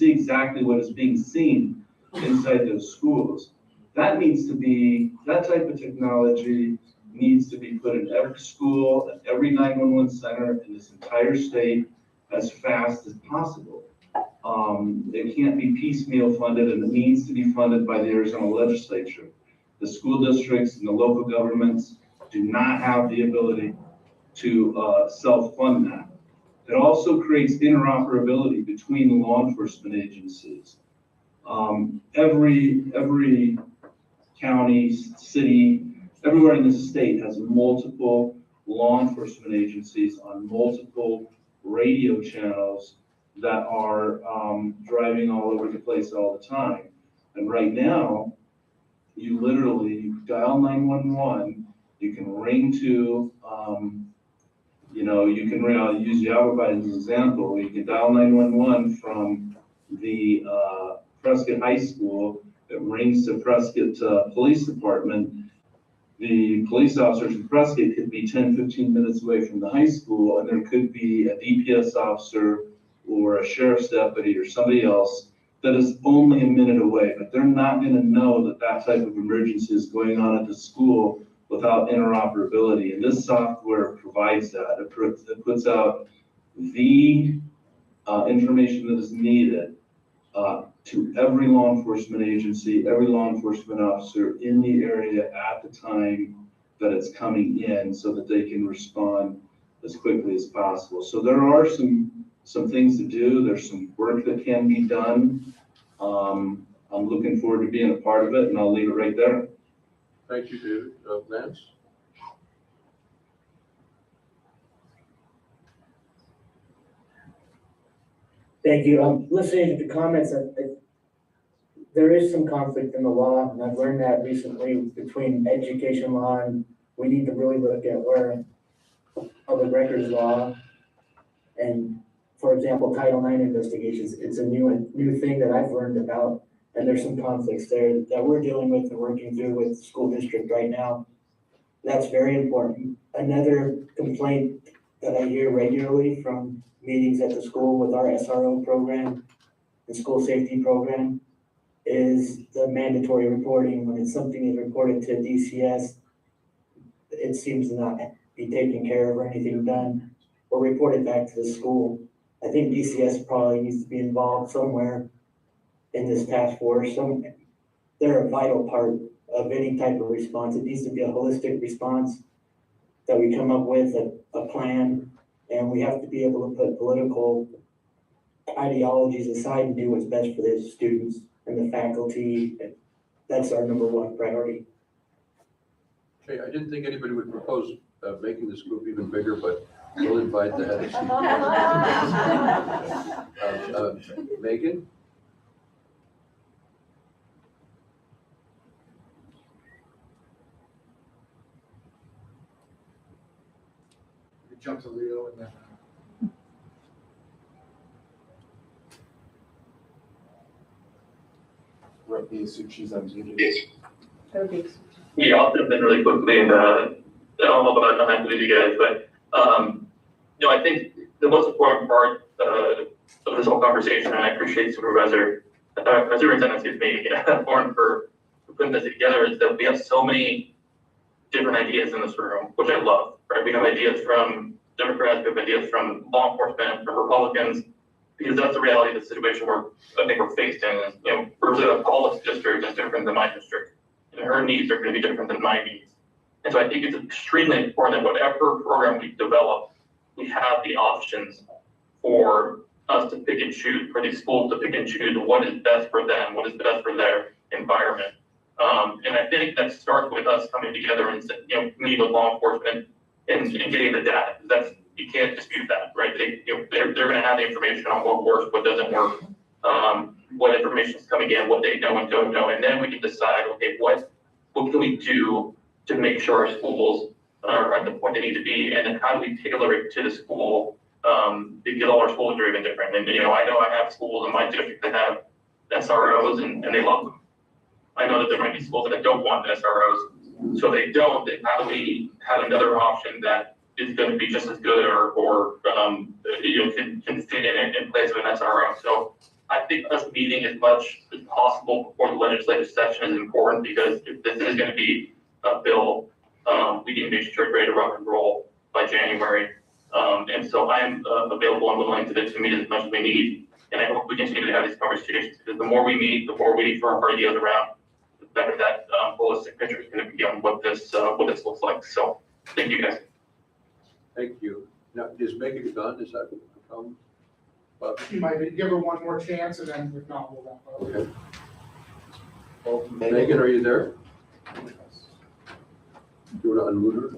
exactly what is being seen inside those schools. That type of technology needs to be put in every school and every 911 center in this entire state as fast as possible. It can't be piecemeal funded, and it needs to be funded by the Arizona legislature. The school districts and the local governments do not have the ability to self-fund that. It also creates interoperability between law enforcement agencies. Every county, city, everywhere in the state has multiple law enforcement agencies on multiple radio channels that are driving all over the place all the time. And right now, you literally dial 911, you can ring to, you can ring, I'll use Yavapai as an example. You can dial 911 from the Prescott High School. It rings to Prescott Police Department. The police officers in Prescott could be 10, 15 minutes away from the high school, and there could be a DPS officer or a sheriff's deputy or somebody else that is only a minute away, but they're not going to know that that type of emergency is going on at the school without interoperability. And this software provides that. It puts out the information that is needed to every law enforcement agency, every law enforcement officer in the area at the time that it's coming in, so that they can respond as quickly as possible. So there are some things to do. There's some work that can be done. I'm looking forward to being a part of it, and I'll leave it right there. Thank you, David. Lance? Thank you. Listening to the comments, there is some conflict in the law, and I've learned that recently between education law, and we need to really look at where public records law and, for example, Title IX investigations. It's a new thing that I've learned about, and there's some conflicts there that we're dealing with and working through with the school district right now. That's very important. Another complaint that I hear regularly from meetings at the school with our SRO program, the school safety program, is the mandatory reporting. When it's something is reported to DCS, it seems to not be taken care of or anything done or reported back to the school. I think DCS probably needs to be involved somewhere in this task force. They're a vital part of any type of response. It needs to be a holistic response that we come up with a plan, and we have to be able to put political ideologies aside and do what's best for the students and the faculty. That's our number one priority. Okay, I didn't think anybody would propose making this group even bigger, but we'll invite the head of CPS. Megan? Jump to Leo and then. she's unmuted. Yeah, I'll jump in really quickly and, I don't know about time to you guys, but, I think the most important part, of this whole conversation, and I appreciate Superintendent, excuse me, Warren for putting this together, is that we have so many different ideas in this room, which I love, right? We have ideas from Democrats, we have ideas from law enforcement, from Republicans, because that's the reality of the situation I think we're faced in. Is, Rosa Paula's district is different than my district, and her needs are going to be different than my needs. And so I think it's extremely important that whatever program we develop, we have the options for us to pick and choose, for these schools to pick and choose what is best for them, what is best for their environment. And I think that starts with us coming together and, meeting with law enforcement and getting the data. You can't dispute that, right? They're going to have the information on what works, what doesn't work, what information is coming in, what they know and don't know. And then we can decide, okay, what can we do to make sure our schools are at the point they need to be? And then how do we tailor it to the school? Because all our schools are even different. And, I know I have schools in my district that have SROs and they love them. I know that there might be schools that don't want SROs. So they don't, then how do we have another option that is going to be just as good or can fit in place of an SRO? So I think us meeting as much as possible before the legislative session is important, because if this is going to be a bill, we need to make sure it's ready to rock and roll by January. And so I'm available and willing to meet as much as we need. And I hope we continue to have these conversations, because the more we meet, the more we throw our ideas around, the better that holistic picture is going to be on what this looks like. So thank you guys. Thank you. Now, is Megan done? Is that a problem? You might give her one more chance, and then if not, we'll wrap up. Okay. Megan, are you there? Do you want to unmute her?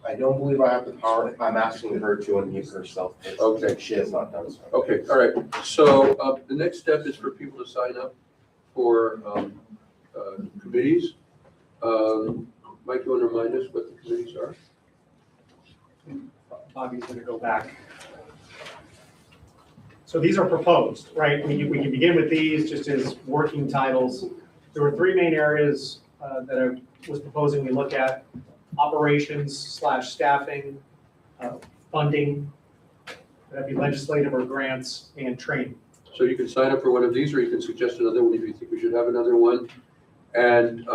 I don't believe I have the power. I'm asking her to unmute herself. Okay. She has not done so. Okay, all right. So the next step is for people to sign up for committees. Mike, you want to remind us what the committees are? Bobby's going to go back. So these are proposed, right? We can begin with these just as working titles. There were three main areas that I was proposing we look at: operations / staffing, funding, that'd be legislative or grants, and training. So you can sign up for one of these, or you can suggest another one if you think we should have another one. And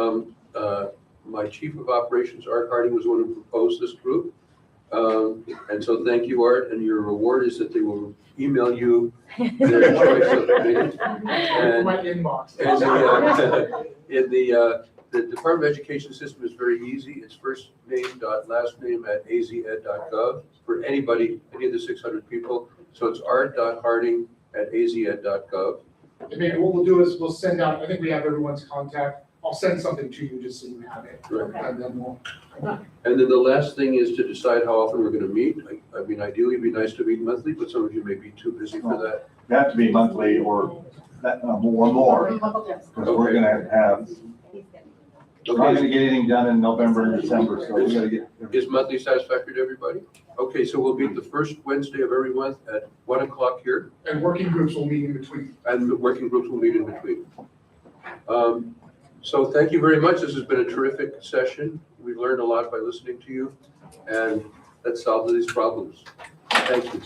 my chief of operations, Art Harding, was the one who proposed this group. And so thank you, Art, and your reward is that they will email you their choice of committee. And My inbox. The Department of Education system is very easy. It's first name dot last name at azed.gov for anybody, any of the 600 people. So it's art.harding@azed.gov. And maybe what we'll do is we'll send out, I think we have everyone's contact. I'll send something to you just so you have it. Right. And then we'll. And then the last thing is to decide how often we're going to meet. I mean, ideally, it'd be nice to meet monthly, but some of you may be too busy for that. You have to be monthly or that, more, because we're gonna have, we're not gonna get anything done in November and December, so we gotta get. Is monthly satisfactory to everybody? Okay, so we'll meet the first Wednesday of every month at 1 o'clock here, And working groups will meet in between. and the working groups will meet in between. So thank you very much. This has been a terrific session. We've learned a lot by listening to you, and let's solve these problems. Thank you.